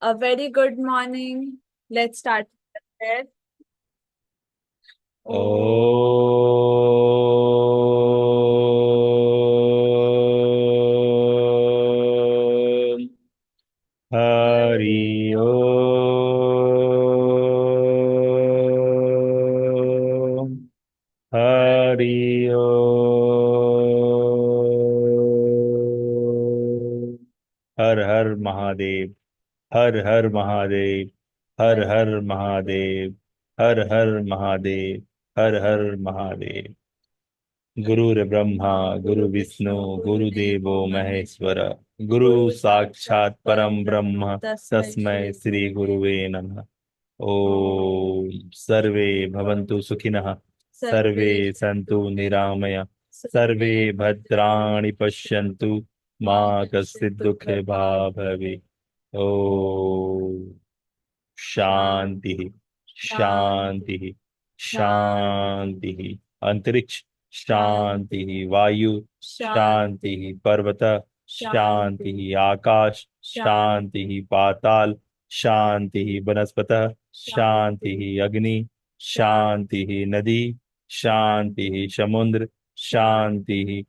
A very good morning. Let's start with the prayer. Om Hari Om Hari ओम। हर हर महादेव, हर हर महादेव, हर हर महादेव, हर हर महादेव, हर हर महादेव। गुरुर् ब्रह्मा गुरु विष्णु गुरुदेवो महेश्वर, गुरु साक्षात् परम ब्रह्म तस्मै श्री गुरुवे नमः। ओम सर्वे भवन्तु सुखिनः, सर्वे सन्तु निरामया, सर्वे भद्राणि पश्यन्तु, मा कश्चित् दुःखभाग् भवेत्। ओम शांति शांति शांति। अंतरिक्ष शांति, वायु शांति, पर्वत शांति, आकाश शांति, पाताल शांति, वनस्पतः शांति, अग्नि शांति, नदी शांति, समुद्र शांति,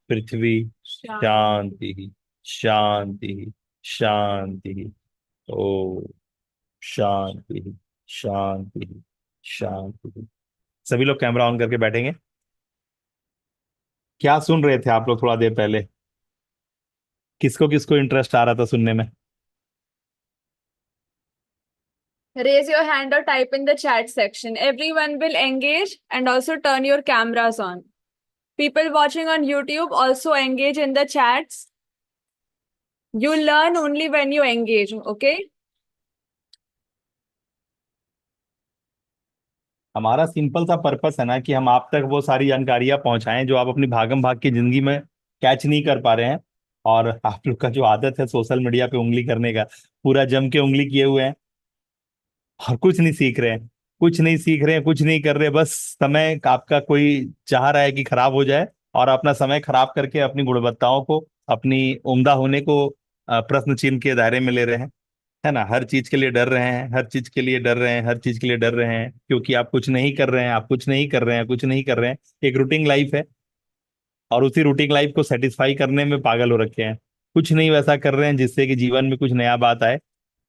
पृथ्वी शांति शांति शांति। ओ शांति शांति शांति। सभी लोग कैमरा ऑन करके बैठेंगे। क्या सुन रहे थे आप लोग थोड़ा देर पहले? किसको किसको इंटरेस्ट आ रहा था सुनने में? Raise your hand or type in the chat section. Everyone will engage and also turn your cameras on. People watching on YouTube also engage in the chats. You learn only when you engage, okay? हमारा simple सा purpose है ना कि हम आप तक वो सारी जानकारियां पहुंचाएं जो आप अपनी भागम भाग की जिंदगी में कैच नहीं कर पा रहे हैं। और आप लोग का जो आदत है सोशल मीडिया पे उंगली करने का, पूरा जम के उंगली किए हुए हैं और कुछ नहीं सीख रहे हैं, कुछ नहीं सीख रहे हैं, कुछ नहीं कर रहे। बस समय आपका कोई चाह रहा है कि खराब हो जाए और अपना समय खराब करके अपनी गुणवत्ताओं को, अपनी उम्दा होने को प्रश्न चिन्ह के दायरे में ले रहे हैं। है ना? हर चीज के लिए डर रहे हैं, हर चीज के लिए डर रहे हैं, हर चीज के लिए डर रहे हैं, क्योंकि आप कुछ नहीं कर रहे हैं, आप कुछ नहीं कर रहे हैं, कुछ नहीं कर रहे हैं। एक रूटीन लाइफ है और उसी रूटीन लाइफ को सेटिस्फाई करने में पागल हो रखे हैं। कुछ नहीं वैसा कर रहे हैं जिससे कि जीवन में कुछ नया बात आए।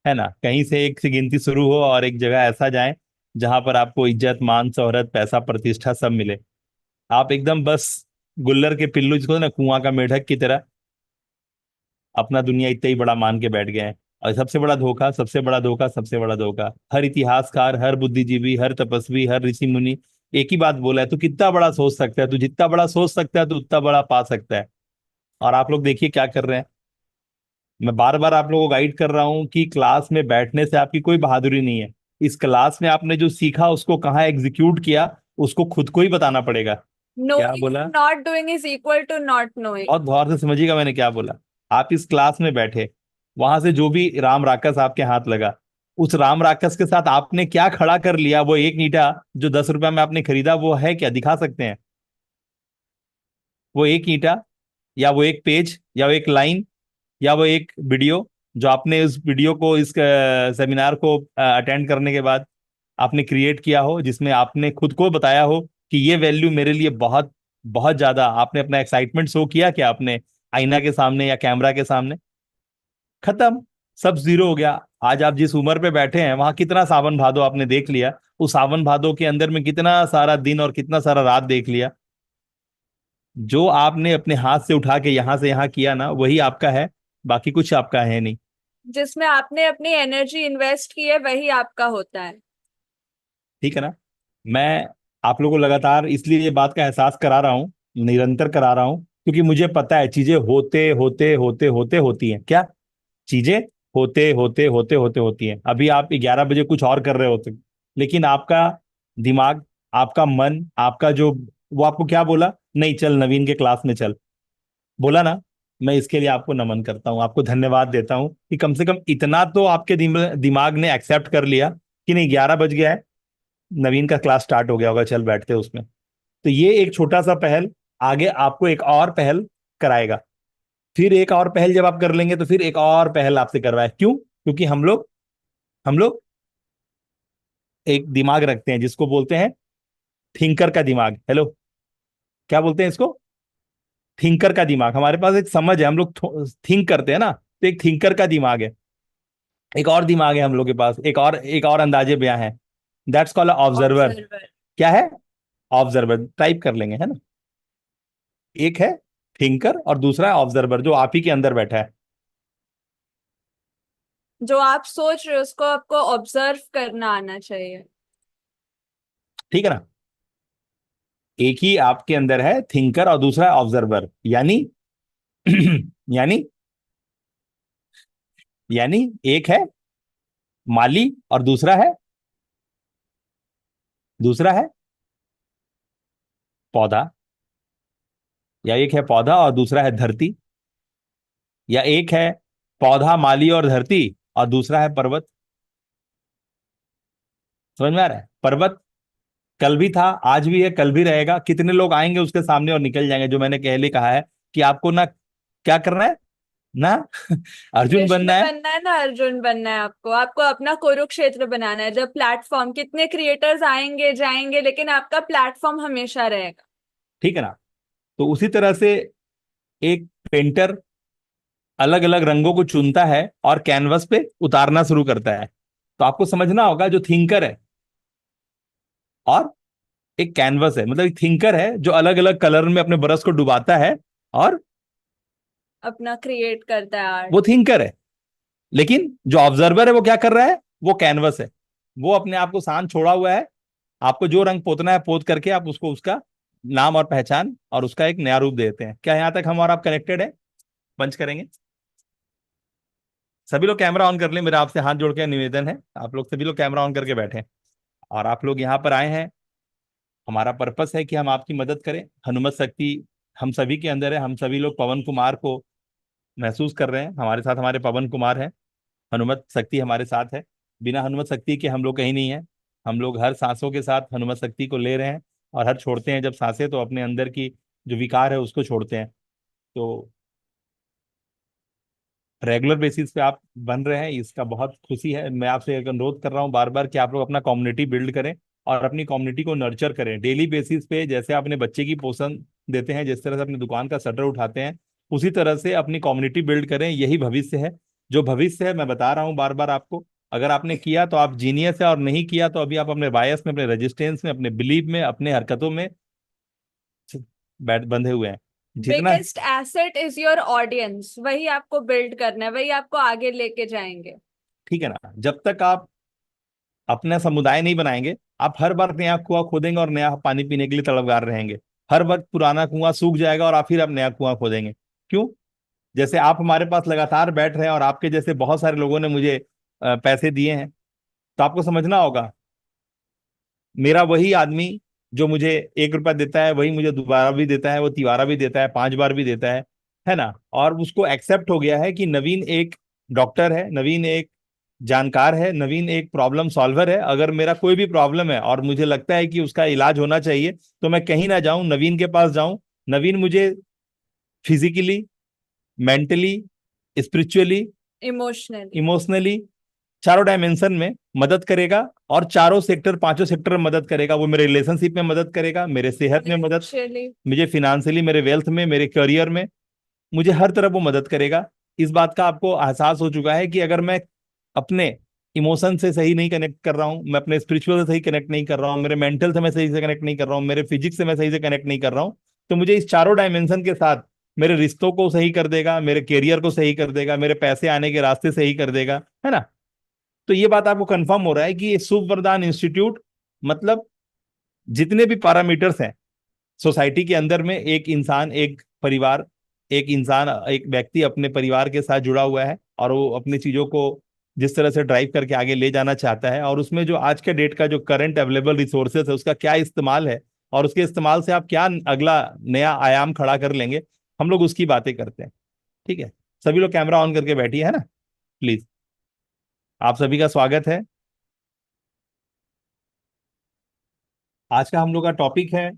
है ना? कहीं से एक से गिनती शुरू हो और एक जगह ऐसा जाए जहां पर आपको इज्जत मान शोहरत पैसा प्रतिष्ठा सब मिले। आप एकदम बस गुल्लर के पिल्लू, जिसको ना कुआं का मेढक की तरह अपना दुनिया इतना ही बड़ा मान के बैठ गए हैं। और सबसे बड़ा धोखा, सबसे बड़ा धोखा, सबसे बड़ा धोखा, हर इतिहासकार, हर बुद्धिजीवी, हर तपस्वी, हर ऋषि मुनि एक ही बात बोला है, तू कितना बड़ा सोच सकता है, तू जितना बड़ा सोच सकता है तू उतना बड़ा पा सकता है। और आप लोग देखिए क्या कर रहे हैं। मैं बार बार आप लोगों को गाइड कर रहा हूं कि क्लास में बैठने से आपकी कोई बहादुरी नहीं है। इस क्लास में आपने जो सीखा उसको कहाँ एग्जीक्यूट किया उसको खुद को ही बताना पड़ेगा। क्या Knowing बोला? and not doing is equal to not knowing. बहुत गौर से समझिएगा मैंने क्या बोला। आप इस क्लास में बैठे, वहां से जो भी राम राकस आपके हाथ लगा, उस राम राकस के साथ आपने क्या खड़ा कर लिया? वो एक ईंटा जो 10 रुपए में आपने खरीदा वो है क्या? दिखा सकते हैं? वो एक ईंटा या वो एक पेज या वो एक लाइन या वो एक वीडियो जो आपने उस वीडियो को, इस सेमिनार को अटेंड करने के बाद आपने क्रिएट किया हो, जिसमें आपने खुद को बताया हो कि ये वैल्यू मेरे लिए बहुत बहुत ज्यादा, आपने अपना एक्साइटमेंट शो किया क्या आपने आईना के सामने या कैमरा के सामने? खत्म, सब जीरो हो गया। आज आप जिस उम्र पे बैठे हैं वहां कितना सावन भादो आपने देख लिया, उस सावन भादो के अंदर में कितना सारा दिन और कितना सारा रात देख लिया। जो आपने अपने हाथ से उठा के यहां से यहां किया ना वही आपका है, बाकी कुछ आपका है नहीं। जिसमें आपने अपनी एनर्जी इन्वेस्ट की है वही आपका होता है। ठीक है ना? मैं आप लोगों को लगातार इसलिए ये बात का एहसास करा रहा हूँ, निरंतर करा रहा हूँ, क्योंकि मुझे पता है चीजें होते होते होते होते होती हैं। क्या चीजें होते होते होते होते होती हैं? अभी आप 11 बजे कुछ और कर रहे होते, लेकिन आपका दिमाग, आपका मन, आपका जो, वो आपको क्या बोला? नहीं चल नवीन के क्लास में चल, बोला ना? मैं इसके लिए आपको नमन करता हूँ, आपको धन्यवाद देता हूँ कि कम से कम इतना तो आपके दिमाग ने एक्सेप्ट कर लिया कि नहीं 11 बज गया है, नवीन का क्लास स्टार्ट हो गया होगा, चल बैठते हैं उसमें। तो ये एक छोटा सा पहल आगे आपको एक और पहल कराएगा। फिर एक और पहल जब आप कर लेंगे तो फिर एक और पहल आपसे करवाए। क्यों? क्योंकि हम लोग हम लोग एक दिमाग रखते हैं जिसको बोलते हैं थिंकर का दिमाग। हेलो, क्या बोलते हैं इसको? थिंकर का दिमाग। हमारे पास एक समझ है, हम लोग थिंक करते हैं ना, तो एक थिंकर का दिमाग है। एक और दिमाग है हम लोग के पास, एक और अंदाजे बयां है। That's called observer. ऑब्जर्वर। क्या है? ऑब्जर्वर। टाइप कर लेंगे, है ना। एक है थिंकर और दूसरा है ऑब्जर्वर, जो आप ही के अंदर बैठा है। जो आप सोच रहे हो उसको आपको ऑब्जर्व करना आना चाहिए। ठीक है ना। एक ही आपके अंदर है थिंकर और दूसरा है ऑब्जर्वर, यानी यानी यानी एक है माली और दूसरा है पौधा, या एक है पौधा और दूसरा है धरती, या एक है पौधा, माली और धरती और दूसरा है पर्वत। समझ में आ रहा है? पर्वत कल भी था, आज भी है, कल भी रहेगा। कितने लोग आएंगे उसके सामने और निकल जाएंगे। जो मैंने पहले कहा है कि आपको ना क्या करना है ना, अर्जुन कृष्ण बनना है। बनना है ना अर्जुन बनना है आपको। आपको अपना कुरुक्षेत्र बनाना है। जब प्लेटफॉर्म, कितने क्रिएटर्स आएंगे जाएंगे लेकिन आपका प्लेटफॉर्म हमेशा रहेगा। ठीक है ना। तो उसी तरह से एक पेंटर अलग अलग रंगों को चुनता है और कैनवस पे उतारना शुरू करता है। तो आपको समझना होगा, जो थिंकर है और एक कैनवस है, मतलब एक थिंकर है जो अलग अलग कलर में अपने ब्रश को डुबाता है, और अपना क्रिएट करता है आर्ट। वो थिंकर है। लेकिन जो ऑब्जर्वर है वो क्या कर रहा है? वो कैनवस है। वो अपने आप को शांत छोड़ा हुआ है। आपको जो रंग पोतना है पोत करके आप उसको उसका नाम और पहचान और उसका एक नया रूप देते हैं। क्या यहां तक हम और आप कनेक्टेड है? पंच करेंगे। सभी लोग कैमरा ऑन कर लें, मेरा आपसे हाथ जोड़ के निवेदन है, आप लोग सभी लोग कैमरा ऑन करके बैठे। और आप लोग यहाँ पर आए हैं, हमारा पर्पस है कि हम आपकी मदद करें। हनुमत शक्ति हम सभी के अंदर है। हम सभी लोग पवन कुमार को महसूस कर रहे हैं। हमारे साथ हमारे पवन कुमार हैं, हनुमत शक्ति हमारे साथ है। बिना हनुमत शक्ति के हम लोग कहीं नहीं है। हम लोग हर सांसों के साथ हनुमत शक्ति को ले रहे हैं, और हर छोड़ते हैं जब सांसें, तो अपने अंदर की जो विकार है उसको छोड़ते हैं। तो रेगुलर बेसिस पे आप बन रहे हैं, इसका बहुत खुशी है। मैं आपसे एक अनुरोध कर रहा हूँ बार बार कि आप लोग अपना कम्युनिटी बिल्ड करें और अपनी कम्युनिटी को नर्चर करें डेली बेसिस पे। जैसे अपने बच्चे की पोषण देते हैं, जिस तरह से अपनी दुकान का शटर उठाते हैं, उसी तरह से अपनी कम्युनिटी बिल्ड करें। यही भविष्य है। जो भविष्य है, मैं बता रहा हूँ बार बार आपको, अगर आपने किया तो आप जीनियस है, और नहीं किया तो अभी आप अपने बायस में, अपने रेजिस्टेंस में, अपने बिलीव में, अपने हरकतों में बैठ बंधे हुए हैं। जितना biggest asset is your audience. वही आपको बिल्ड करना है, वही आपको आगे लेके जाएंगे। ठीक है ना, जब तक आप अपना समुदाय नहीं बनाएंगे, आप हर बार नया कुआं खोदेंगे और नया पानी पीने के लिए तड़पगार रहेंगे। हर वक्त पुराना कुआं सूख जाएगा और आप फिर अब नया कुआं खोदेंगे। क्यों? जैसे आप हमारे पास लगातार बैठ रहे हैं, और आपके जैसे बहुत सारे लोगों ने मुझे पैसे दिए हैं, तो आपको समझना होगा, मेरा वही आदमी जो मुझे 1 रुपया देता है, वही मुझे दोबारा भी देता है, वो तिबारा भी देता है, 5 बार भी देता है ना। और उसको एक्सेप्ट हो गया है कि नवीन एक डॉक्टर है, नवीन एक जानकार है, नवीन एक प्रॉब्लम सॉल्वर है। अगर मेरा कोई भी प्रॉब्लम है और मुझे लगता है कि उसका इलाज होना चाहिए, तो मैं कहीं ना जाऊं, नवीन के पास जाऊं। नवीन मुझे physically, mentally, spiritually, emotionally. Emotionally, चारों डायमेंशन में मदद करेगा। और चारों सेक्टर, पांचों सेक्टर में मदद करेगा। वो मेरे रिलेशनशिप में मदद करेगा, मेरे सेहत में मदद, फाइनेंशियली। मुझे फिनेंशियली, मेरे वेल्थ में, मेरे करियर में, मुझे हर तरफ वो मदद करेगा। इस बात का आपको एहसास हो चुका है कि अगर मैं अपने इमोशन से सही नहीं कनेक्ट कर रहा हूँ, मैं अपने स्पिरिचुअल से सही कनेक्ट नहीं कर रहा हूँ, मेरे मेंटल से मैं सही से कनेक्ट नहीं कर रहा हूँ, मेरे फिजिक्स से मैं सही से कनेक्ट नहीं कर रहा हूँ, तो मुझे इस चारों डायमेंशन के साथ मेरे रिश्तों को सही कर देगा, मेरे करियर को सही कर देगा, मेरे पैसे आने के रास्ते सही कर देगा, है ना। तो ये बात आपको कंफर्म हो रहा है कि ये शुभ वरदान इंस्टीट्यूट, मतलब जितने भी पैरामीटर्स हैं सोसाइटी के अंदर में, एक इंसान, एक परिवार, एक इंसान, एक व्यक्ति अपने परिवार के साथ जुड़ा हुआ है, और वो अपनी चीजों को जिस तरह से ड्राइव करके आगे ले जाना चाहता है, और उसमें जो आज के डेट का जो करंट अवेलेबल रिसोर्सेज है उसका क्या इस्तेमाल है, और उसके इस्तेमाल से आप क्या अगला नया आयाम खड़ा कर लेंगे, हम लोग उसकी बातें करते हैं। ठीक है, सभी लोग कैमरा ऑन करके बैठिए, है ना, प्लीज। आप सभी का स्वागत है। आज का हम लोग का टॉपिक है,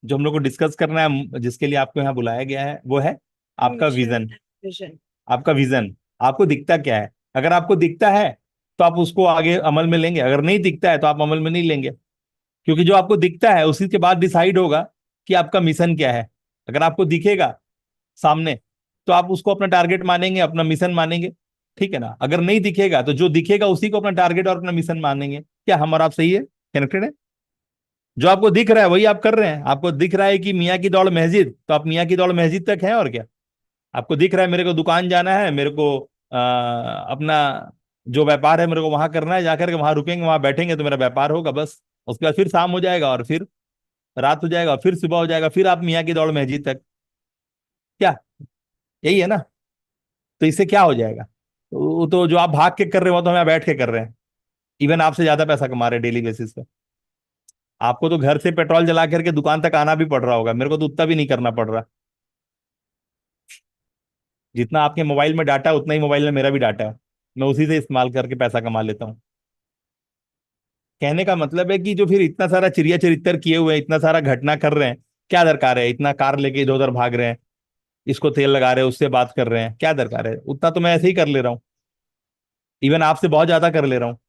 जो हम लोग को डिस्कस करना है, जिसके लिए आपको यहाँ बुलाया गया है, वो है आपका मिशन विजन। विजन। आपका विजन आपको दिखता क्या है? अगर आपको दिखता है तो आप उसको आगे अमल में लेंगे, अगर नहीं दिखता है तो आप अमल में नहीं लेंगे। क्योंकि जो आपको दिखता है उसी के बाद डिसाइड होगा कि आपका मिशन क्या है। अगर आपको दिखेगा सामने तो आप उसको अपना टारगेट मानेंगे, अपना मिशन मानेंगे, ठीक है ना। अगर नहीं दिखेगा तो जो दिखेगा उसी को अपना टारगेट और अपना मिशन मानेंगे। क्या हम और आप सही है, कनेक्टेड है? जो आपको दिख रहा है वही आप कर रहे हैं। आपको दिख रहा है कि मियाँ की दौड़ मस्जिद, तो आप मियाँ की दौड़ मस्जिद तक है, और क्या। आपको दिख रहा है मेरे को दुकान जाना है, मेरे को अपना जो व्यापार है मेरे को वहां करना है, जाकर के वहां रुकेंगे, वहां बैठेंगे तो मेरा व्यापार होगा, बस। उसके बाद फिर शाम हो जाएगा, और फिर रात हो जाएगा, और फिर सुबह हो जाएगा, फिर आप मियाँ की दौड़ मस्जिद तक। क्या यही है ना? तो इससे क्या हो जाएगा? तो जो आप भाग के कर रहे हो तो हम यहाँ बैठ के कर रहे हैं। इवन आपसे ज्यादा पैसा कमा रहे हैं डेली बेसिस पे। आपको तो घर से पेट्रोल जला करके दुकान तक आना भी पड़ रहा होगा, मेरे को तो उतना भी नहीं करना पड़ रहा। जितना आपके मोबाइल में डाटा है उतना ही मोबाइल में मेरा भी डाटा है, मैं उसी से इस्तेमाल करके पैसा कमा लेता हूँ। कहने का मतलब है कि जो फिर इतना सारा चिड़िया चरित्र किए हुए हैं, इतना सारा घटना कर रहे हैं, क्या दरकार है? इतना कार लेके इधर उधर भाग रहे हैं, इसको तेल लगा रहे हैं, उससे बात कर रहे हैं, क्या दरकार है? उतना तो मैं ऐसे ही कर ले रहा हूँ, इवन आपसे बहुत ज्यादा कर ले रहा हूँ।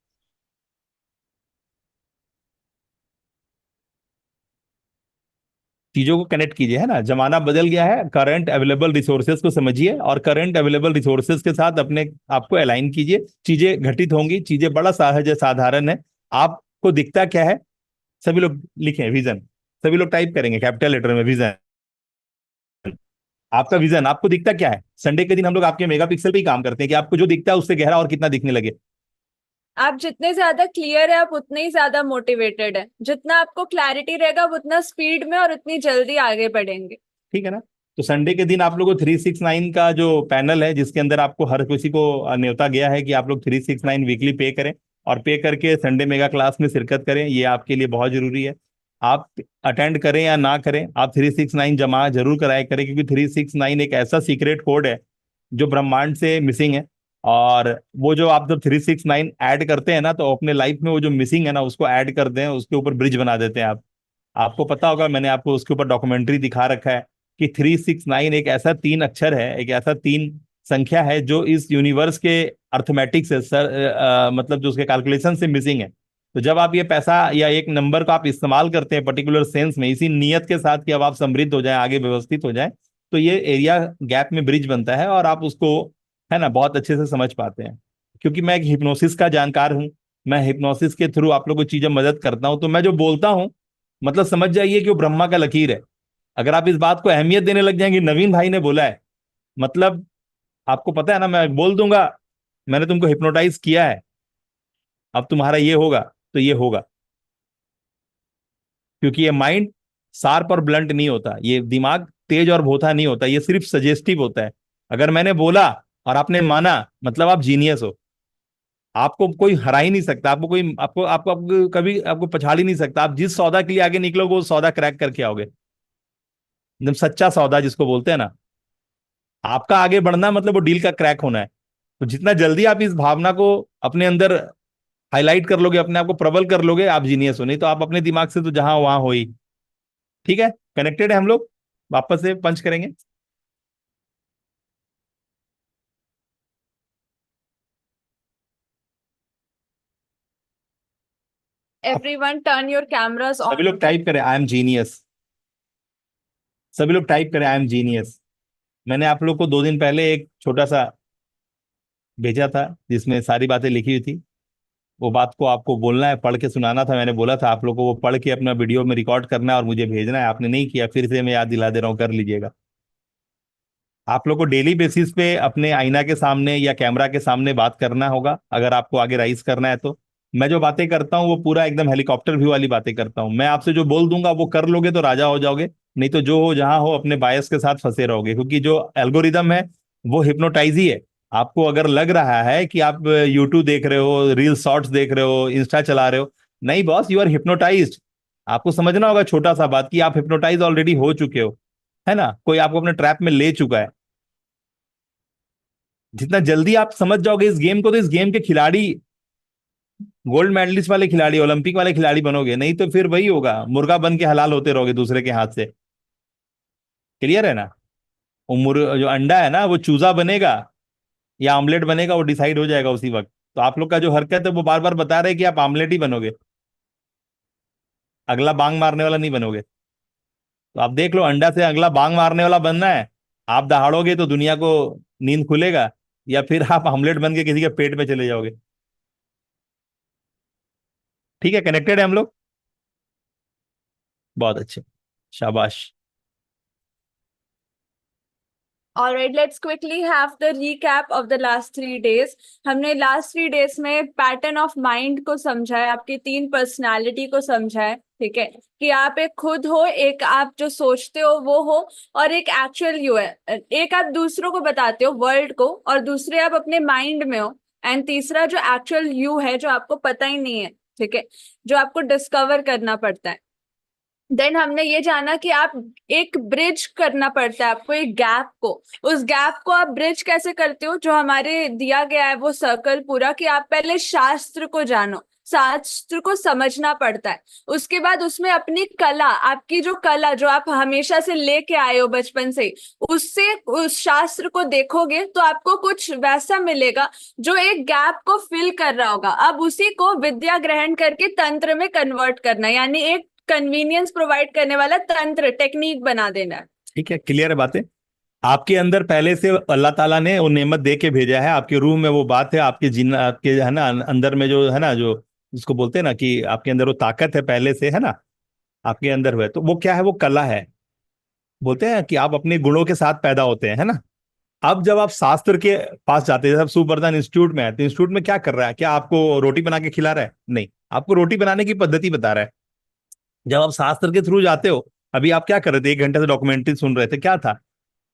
चीजों को कनेक्ट कीजिए, है ना। जमाना बदल गया है, करंट अवेलेबल रिसोर्सेज को समझिए और करंट अवेलेबल रिसोर्सेज के साथ अपने आप को अलाइन कीजिए। चीजें घटित होंगी, चीजें बड़ा सहज है, साधारण है। आपको दिखता क्या है? सभी लोग लिखें विजन, सभी लोग टाइप करेंगे कैपिटल लेटर में विजन। आपका विजन आपको दिखता क्या है? संडे के दिन हम लोग आपके मेगापिक्सल पे ही काम करते हैं कि आपको जो दिखता है उससे गहरा और कितना दिखने लगे। आप जितने ज्यादा क्लियर है आप उतने ही ज्यादा मोटिवेटेड है, जितना आपको क्लैरिटी रहेगा आप उतना स्पीड में और उतनी जल्दी आगे बढ़ेंगे। ठीक है ना। तो संडे के दिन आप लोगों को 369 का जो पैनल है, जिसके अंदर आपको हर किसी को न्योता गया है कि आप लोग 369 वीकली पे करें, और पे करके संडे मेगा क्लास में शिरकत करें, ये आपके लिए बहुत जरूरी है। आप अटेंड करें या ना करें, आप 369 जमा जरूर कराया करें, क्योंकि 369 एक ऐसा सीक्रेट कोड है जो ब्रह्मांड से मिसिंग है। और वो जो आप जब 369 ऐड करते हैं ना, तो अपने लाइफ में वो जो मिसिंग है ना उसको ऐड कर दें, उसके ऊपर ब्रिज बना देते हैं आप। आपको पता होगा, मैंने आपको उसके ऊपर डॉक्यूमेंट्री दिखा रखा है कि 369 एक ऐसा तीन अक्षर है, एक ऐसा तीन संख्या है जो इस यूनिवर्स के अर्थमेटिक से मतलब जो उसके कैलकुलेशन से मिसिंग है। तो जब आप ये पैसा या एक नंबर को आप इस्तेमाल करते हैं पर्टिकुलर सेंस में, इसी नियत के साथ कि अब आप समृद्ध हो जाएं, आगे व्यवस्थित हो जाएं, तो ये एरिया गैप में ब्रिज बनता है, और आप उसको, है ना, बहुत अच्छे से समझ पाते हैं। क्योंकि मैं एक हिप्नोसिस का जानकार हूँ, मैं हिप्नोसिस के थ्रू आप लोग को चीजें मदद करता हूँ, तो मैं जो बोलता हूँ मतलब समझ जाइए कि वो ब्रह्मा का लकीर है। अगर आप इस बात को अहमियत देने लग जाएंगे, नवीन भाई ने बोला है, मतलब आपको पता है ना, मैं बोल दूंगा मैंने तुमको हिप्नोटाइज किया है, अब तुम्हारा ये होगा, तो ये होगा। क्योंकि ये माइंड शार्प और ब्लंट नहीं होता, ये दिमाग तेज और भोथा नहीं होता, ये सिर्फ सजेस्टिव होता है। अगर मैंने बोला और आपने माना, मतलब आप जीनियस हो। आपको कोई हरा ही नहीं सकता, आपको कोई आपको कभी आपको पछाड़ ही नहीं सकता। आप जिस सौदा के लिए आगे निकलोगे वो सौदा क्रैक करके आओगे, एकदम सच्चा सौदा जिसको बोलते हैं ना। आपका आगे बढ़ना मतलब वो डील का क्रैक होना है। तो जितना जल्दी आप इस भावना को अपने अंदर हाईलाइट कर लोगे, अपने आप को प्रबल कर लोगे, आप जीनियस हो। नहीं तो आप अपने दिमाग से तो जहां वहां हो ही। ठीक है, कनेक्टेड है हम लोग। वापस से पंच करेंगे। आप Everyone turn your cameras सभी on. लोग टाइप करें आई एम जीनियस। सभी लोग टाइप करें आई एम जीनियस। मैंने आप लोग को 2 दिन पहले एक छोटा सा भेजा था जिसमें सारी बातें लिखी हुई थी। वो बात को आपको बोलना है, पढ़ के सुनाना था। मैंने बोला था आप लोग को वो पढ़ के अपना वीडियो में रिकॉर्ड करना है और मुझे भेजना है, आपने नहीं किया। फिर से मैं याद दिला दे रहा हूँ, कर लीजिएगा। आप लोग को डेली बेसिस पे अपने आईना के सामने या कैमरा के सामने बात करना होगा, अगर आपको आगे राइज करना है तो। मैं जो बातें करता हूँ वो पूरा एकदम हेलीकॉप्टर व्यू वाली बातें करता हूँ। मैं आपसे जो बोल दूंगा वो कर लोगे तो राजा हो जाओगे, नहीं तो जो हो जहां हो अपने बायस के साथ फंसे रहोगे। क्योंकि जो एल्गोरिदम है वो हिप्नोटाइज ही है। आपको अगर लग रहा है कि आप यूट्यूब देख रहे हो, रील शॉर्ट्स देख रहे हो, इंस्टा चला रहे हो, नहीं बॉस, यू आर हिप्नोटाइज्ड। आपको समझना होगा छोटा सा बात कि आप हिप्नोटाइज ऑलरेडी हो चुके हो, है ना। कोई आपको अपने ट्रैप में ले चुका है। जितना जल्दी आप समझ जाओगे इस गेम को, तो इस गेम के खिलाड़ी गोल्ड मेडलिस्ट वाले खिलाड़ी, ओलंपिक वाले खिलाड़ी बनोगे। नहीं तो फिर वही होगा, मुर्गा बन के हलाल होते रहोगे दूसरे के हाथ से। क्लियर है ना। वो जो अंडा है ना वो चूजा बनेगा या ऑमलेट बनेगा, वो डिसाइड हो जाएगा उसी वक्त। तो आप लोग का जो हरकत है वो बार बार बता रहे हैं कि आप आमलेट ही बनोगे, अगला बांग मारने वाला नहीं बनोगे। तो आप देख लो, अंडा से अगला बांग मारने वाला बनना है, आप दहाड़ोगे तो दुनिया को नींद खुलेगा, या फिर आप आमलेट बन के किसी के पेट में चले जाओगे। ठीक है, कनेक्टेड है हम लोग। बहुत अच्छे, शाबाश। All right, let's quickly have the recap of the last 3 days. हमने last 3 days में पैटर्न ऑफ माइंड को समझा है, आपकी 3 पर्सनालिटी को समझा है, ठीक है, कि आप एक खुद हो, एक आप जो सोचते हो वो हो, और एक एक्चुअल यू है। एक आप दूसरों को बताते हो, वर्ल्ड को, और दूसरे आप अपने माइंड में हो, एंड तीसरा जो एक्चुअल यू है जो आपको पता ही नहीं है, ठीक है, जो आपको डिस्कवर करना पड़ता है। देन हमने ये जाना कि आप एक ब्रिज करना पड़ता है आपको, एक गैप को। उस गैप को आप ब्रिज कैसे करते हो, जो हमारे दिया गया है वो सर्कल पूरा, कि आप पहले शास्त्र को जानो, शास्त्र को समझना पड़ता है। उसके बाद उसमें अपनी कला, आपकी जो कला जो आप हमेशा से लेके आए हो बचपन से ही, उससे उस शास्त्र को देखोगे तो आपको कुछ वैसा मिलेगा जो एक गैप को फिल कर रहा होगा। अब उसी को विद्या ग्रहण करके तंत्र में कन्वर्ट करना, यानी एक कन्वीनियंस प्रोवाइड करने वाला तंत्र, टेक्निक बना देना। ठीक है, क्लियर है बातें। आपके अंदर पहले से अल्लाह ताला ने वो नेमत दे के भेजा है, आपके रूह में वो बात है, आपके जिन आपके है ना अंदर में जो है ना, जो जिसको बोलते हैं ना कि आपके अंदर वो ताकत है पहले से, है ना, आपके अंदर हुआ है। तो वो क्या है, वो कला है। बोलते हैं कि आप अपने गुणों के साथ पैदा होते हैं, है ना। अब जब आप शास्त्र के पास जाते हैं, जब सुप्रधान इंस्टीट्यूट में है, तो इंस्टीट्यूट में क्या कर रहा है, क्या आपको रोटी बना के खिला रहा है? नहीं, आपको रोटी बनाने की पद्धति बता रहा है। जब आप शास्त्र के थ्रू जाते हो, अभी आप क्या कर रहे थे, 1 घंटे से डॉक्यूमेंट्री सुन रहे थे, क्या था,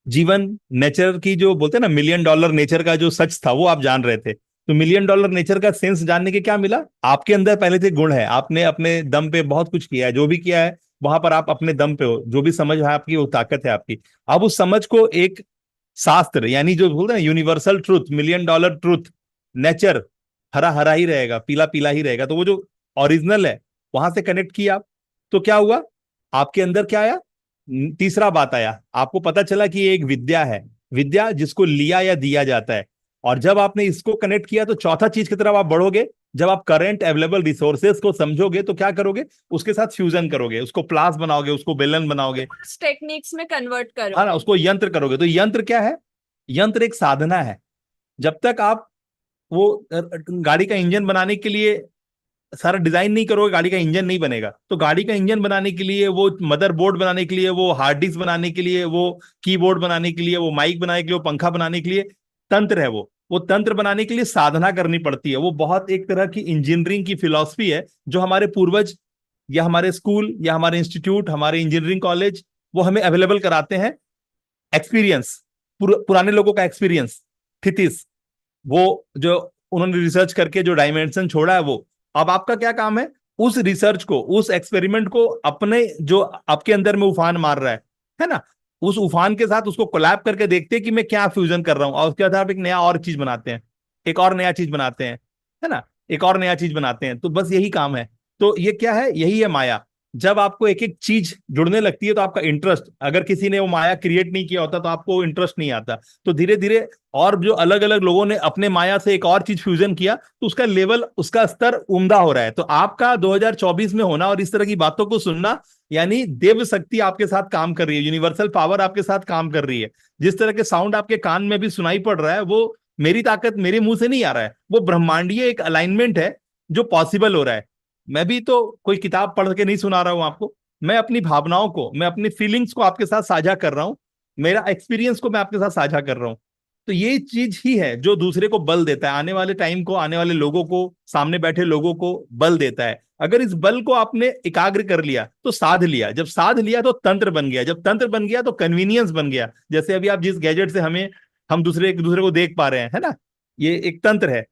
जीवन, नेचर की जो बोलते हैं ना, $1,000,000 नेचर का जो सच था वो आप जान रहे थे। तो $1,000,000 नेचर का सेंस जानने के क्या मिला, आपके अंदर पहले से गुण है, आपने अपने दम पे बहुत कुछ किया है, जो भी किया है वहां पर आप अपने दम पे हो, जो भी समझ है आपकी वो ताकत है आपकी। अब उस समझ को एक शास्त्र, यानी जो बोलते हैं यूनिवर्सल ट्रूथ, $1,000,000 ट्रूथ, नेचर हरा हरा ही रहेगा, पीला पीला ही रहेगा, तो वो जो ओरिजिनल है वहां से कनेक्ट किया आप। तो क्या हुआ, आपके अंदर क्या आया, तीसरा बात आया, आपको पता चला कि ये एक विद्या है, विद्या जिसको लिया या दिया जाता है। और जब आपने इसको कनेक्ट किया तो चौथा चीज की तरफ आप बढ़ोगे। जब आप करंट अवेलेबल रिसोर्सेज को समझोगे तो क्या करोगे, उसके साथ फ्यूजन करोगे, उसको प्लास बनाओगे, उसको बेलन बनाओगे, टेक्निक्स में कन्वर्ट करो, हाँ ना, उसको यंत्र करोगे। तो यंत्र क्या है, यंत्र एक साधना है। जब तक आप वो गाड़ी का इंजन बनाने के लिए सारा डिजाइन नहीं करोगे, गाड़ी का इंजन नहीं बनेगा। तो गाड़ी का इंजन बनाने के लिए, वो मदरबोर्ड बनाने के लिए, वो हार्ड डिस्क बनाने के लिए, वो कीबोर्ड बनाने के लिए, वो माइक बनाने के लिए, वो पंखा बनाने के लिए तंत्र है। वो तंत्र बनाने के लिए साधना करनी पड़ती है। वो बहुत एक तरह की इंजीनियरिंग की फिलॉसफी है जो हमारे पूर्वज या हमारे स्कूल या हमारे इंस्टीट्यूट, हमारे इंजीनियरिंग कॉलेज वो हमें अवेलेबल कराते हैं। एक्सपीरियंस, पुराने लोगों का एक्सपीरियंस, थिथिस, वो जो उन्होंने रिसर्च करके जो डायमेंशन छोड़ा है वो। अब आपका क्या काम है, उस रिसर्च को, उस एक्सपेरिमेंट को अपने जो आपके अंदर में उफान मार रहा है ना, उस उफान के साथ उसको कोलैब करके देखते हैं कि मैं क्या फ्यूजन कर रहा हूं, और उसके आधार पर एक नया और चीज बनाते हैं, एक और नया चीज बनाते हैं, है ना, एक और नया चीज बनाते हैं। तो बस यही काम है। तो ये क्या है, यही है माया। जब आपको एक एक चीज जुड़ने लगती है तो आपका इंटरेस्ट, अगर किसी ने वो माया क्रिएट नहीं किया होता तो आपको इंटरेस्ट नहीं आता। तो धीरे धीरे और जो अलग अलग लोगों ने अपने माया से एक और चीज फ्यूजन किया तो उसका लेवल, उसका स्तर उम्दा हो रहा है। तो आपका 2024 में होना और इस तरह की बातों को सुनना, यानी देव शक्ति आपके साथ काम कर रही है, यूनिवर्सल पावर आपके साथ काम कर रही है। जिस तरह के साउंड आपके कान में भी सुनाई पड़ रहा है, वो मेरी ताकत मेरे मुंह से नहीं आ रहा है, वो ब्रह्मांडीय एक अलाइनमेंट है जो पॉसिबल हो रहा है। मैं भी तो कोई किताब पढ़ के नहीं सुना रहा हूं आपको, मैं अपनी भावनाओं को, मैं अपनी फीलिंग्स को आपके साथ साझा कर रहा हूं, मेरा एक्सपीरियंस को मैं आपके साथ साझा कर रहा हूं। तो ये चीज ही है जो दूसरे को बल देता है, आने वाले टाइम को, आने वाले लोगों को, सामने बैठे लोगों को बल देता है। अगर इस बल को आपने एकाग्र कर लिया तो साध लिया, जब साध लिया तो तंत्र बन गया, जब तंत्र बन गया तो कन्वीनियंस बन गया। जैसे अभी आप जिस गैजेट से हम दूसरे एक दूसरे को देख पा रहे हैं, है ना, ये एक तंत्र है।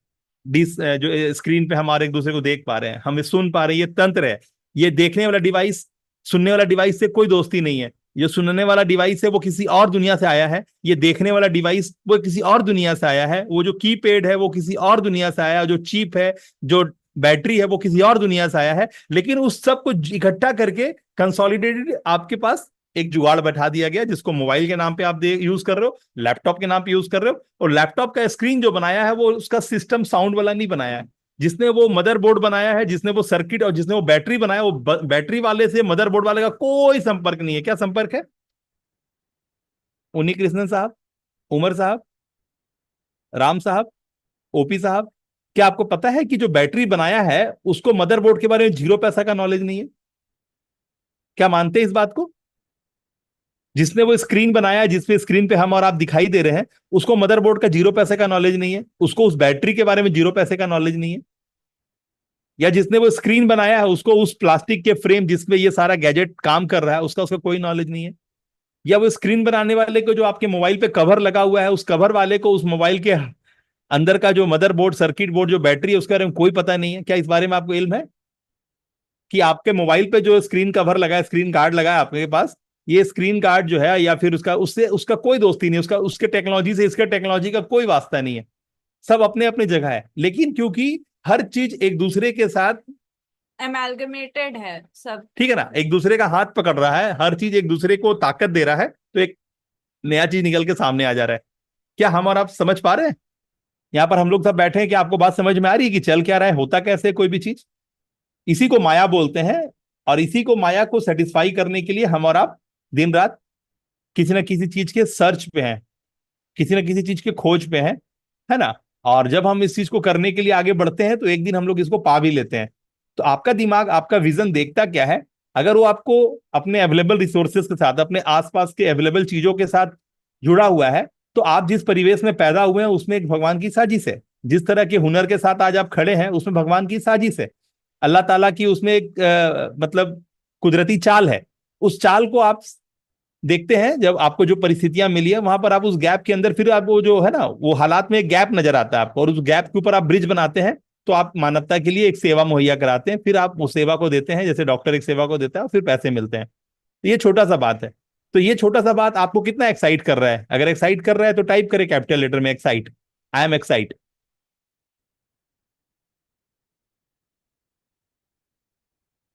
डिस जो स्क्रीन पे हमारे एक दूसरे को देख पा रहे हैं, हमें सुन पा रहे हैं, ये तंत्र है। ये देखने वाला डिवाइस सुनने वाला डिवाइस से कोई दोस्ती नहीं है। जो सुनने वाला डिवाइस है वो किसी और दुनिया से आया है, ये देखने वाला डिवाइस वो किसी और दुनिया से आया है, वो जो कीपैड है वो किसी और दुनिया से आया है, जो चिप है, जो बैटरी है वो किसी और दुनिया से आया है। लेकिन उस सब को इकट्ठा करके कंसोलिडेटेड आपके पास एक जुगाड़ बैठा दिया गया जिसको मोबाइल के नाम पे आप यूज कर रहे हो, लैपटॉप के नाम पे यूज कर रहे हो, और लैपटॉप का स्क्रीन जो बनाया है वो उसका सिस्टम साउंड वाला नहीं बनाया है। जिसने वो मदरबोर्ड बनाया है, जिसने वो सर्किट और जिसने वो बैटरी बनाया, वो बैटरी वाले से मदरबोर्ड वाले का कोई संपर्क नहीं है। क्या संपर्क है? उन्नी कृष्णन साहब, उमर साहब, राम साहब, ओपी साहब, क्या आपको पता है कि जो बैटरी बनाया है उसको मदरबोर्ड के बारे में 0 पैसा का नॉलेज नहीं है? क्या मानते हैं इस बात को? जिसने वो स्क्रीन बनाया है, जिसपे स्क्रीन पे हम और आप दिखाई दे रहे हैं, उसको मदरबोर्ड का 0 पैसे का नॉलेज नहीं है, उसको उस बैटरी के बारे में 0 पैसे का नॉलेज नहीं है। या जिसने वो स्क्रीन बनाया है उसको उस प्लास्टिक के फ्रेम जिसमें ये सारा गैजेट काम कर रहा है उसका उसका कोई नॉलेज नहीं है। या वो स्क्रीन बनाने वाले को, जो आपके मोबाइल पे कवर लगा हुआ है, उस कवर वाले को उस मोबाइल के अंदर का जो मदरबोर्ड, सर्किट बोर्ड, जो बैटरी है, उसके बारे में कोई पता नहीं है। क्या इस बारे में आपको इल्म है कि आपके मोबाइल पे जो स्क्रीन कवर लगा है, स्क्रीन गार्ड लगा है आपके पास, ये स्क्रीन गार्ड जो है या फिर उसका उससे उसका कोई दोस्ती नहीं, उसका उसके टेक्नोलॉजी से इसके टेक्नोलॉजी का कोई वास्ता नहीं है। सब अपने अपने जगह है, लेकिन क्योंकि हर चीज एक दूसरे के साथ एमेलगमेटेड है सब। ठीक है ना, एक दूसरे का हाथ पकड़ रहा है, हर चीज एक दूसरे को ताकत दे रहा है, तो एक नया चीज निकल के सामने आ जा रहा है। क्या हम और आप समझ पा रहे हैं? यहाँ पर हम लोग सब बैठे हैं, कि आपको बात समझ में आ रही है कि चल क्या रहा है, होता कैसे है कोई भी चीज? इसी को माया बोलते हैं। और इसी को, माया को सेटिस्फाई करने के लिए हम और आप दिन रात किसी ना किसी चीज के सर्च पे हैं, किसी ना किसी चीज के खोज पे हैं, है ना। और जब हम इस चीज को करने के लिए आगे बढ़ते हैं तो एक दिन हम लोग इसको पा भी लेते हैं। तो आपका दिमाग, आपका विजन देखता क्या है? अगर वो आपको अपने अवेलेबल रिसोर्सेज के साथ, अपने आसपास के अवेलेबल चीजों के साथ जुड़ा हुआ है, तो आप जिस परिवेश में पैदा हुए हैं उसमें एक भगवान की साजिश है। जिस तरह के हुनर के साथ आज आप खड़े हैं उसमें भगवान की साजिश है, अल्लाह ताला की उसमें एक मतलब कुदरती चाल है। उस चाल को आप देखते हैं, जब आपको जो परिस्थितियां मिली है वहां पर आप उस गैप के अंदर, फिर आप वो जो है ना, वो हालात में एक गैप नजर आता है आपको, और उस गैप के ऊपर आप ब्रिज बनाते हैं। तो आप मानवता के लिए एक सेवा मुहैया कराते हैं, फिर आप उस सेवा को देते हैं, जैसे डॉक्टर एक सेवा को देता है और फिर पैसे मिलते हैं। तो ये छोटा सा बात है। तो ये छोटा सा बात आपको कितना एक्साइट कर रहा है? अगर एक्साइट कर रहा है तो टाइप करें कैपिटल लेटर में एक्साइट, आई एम एक्साइट।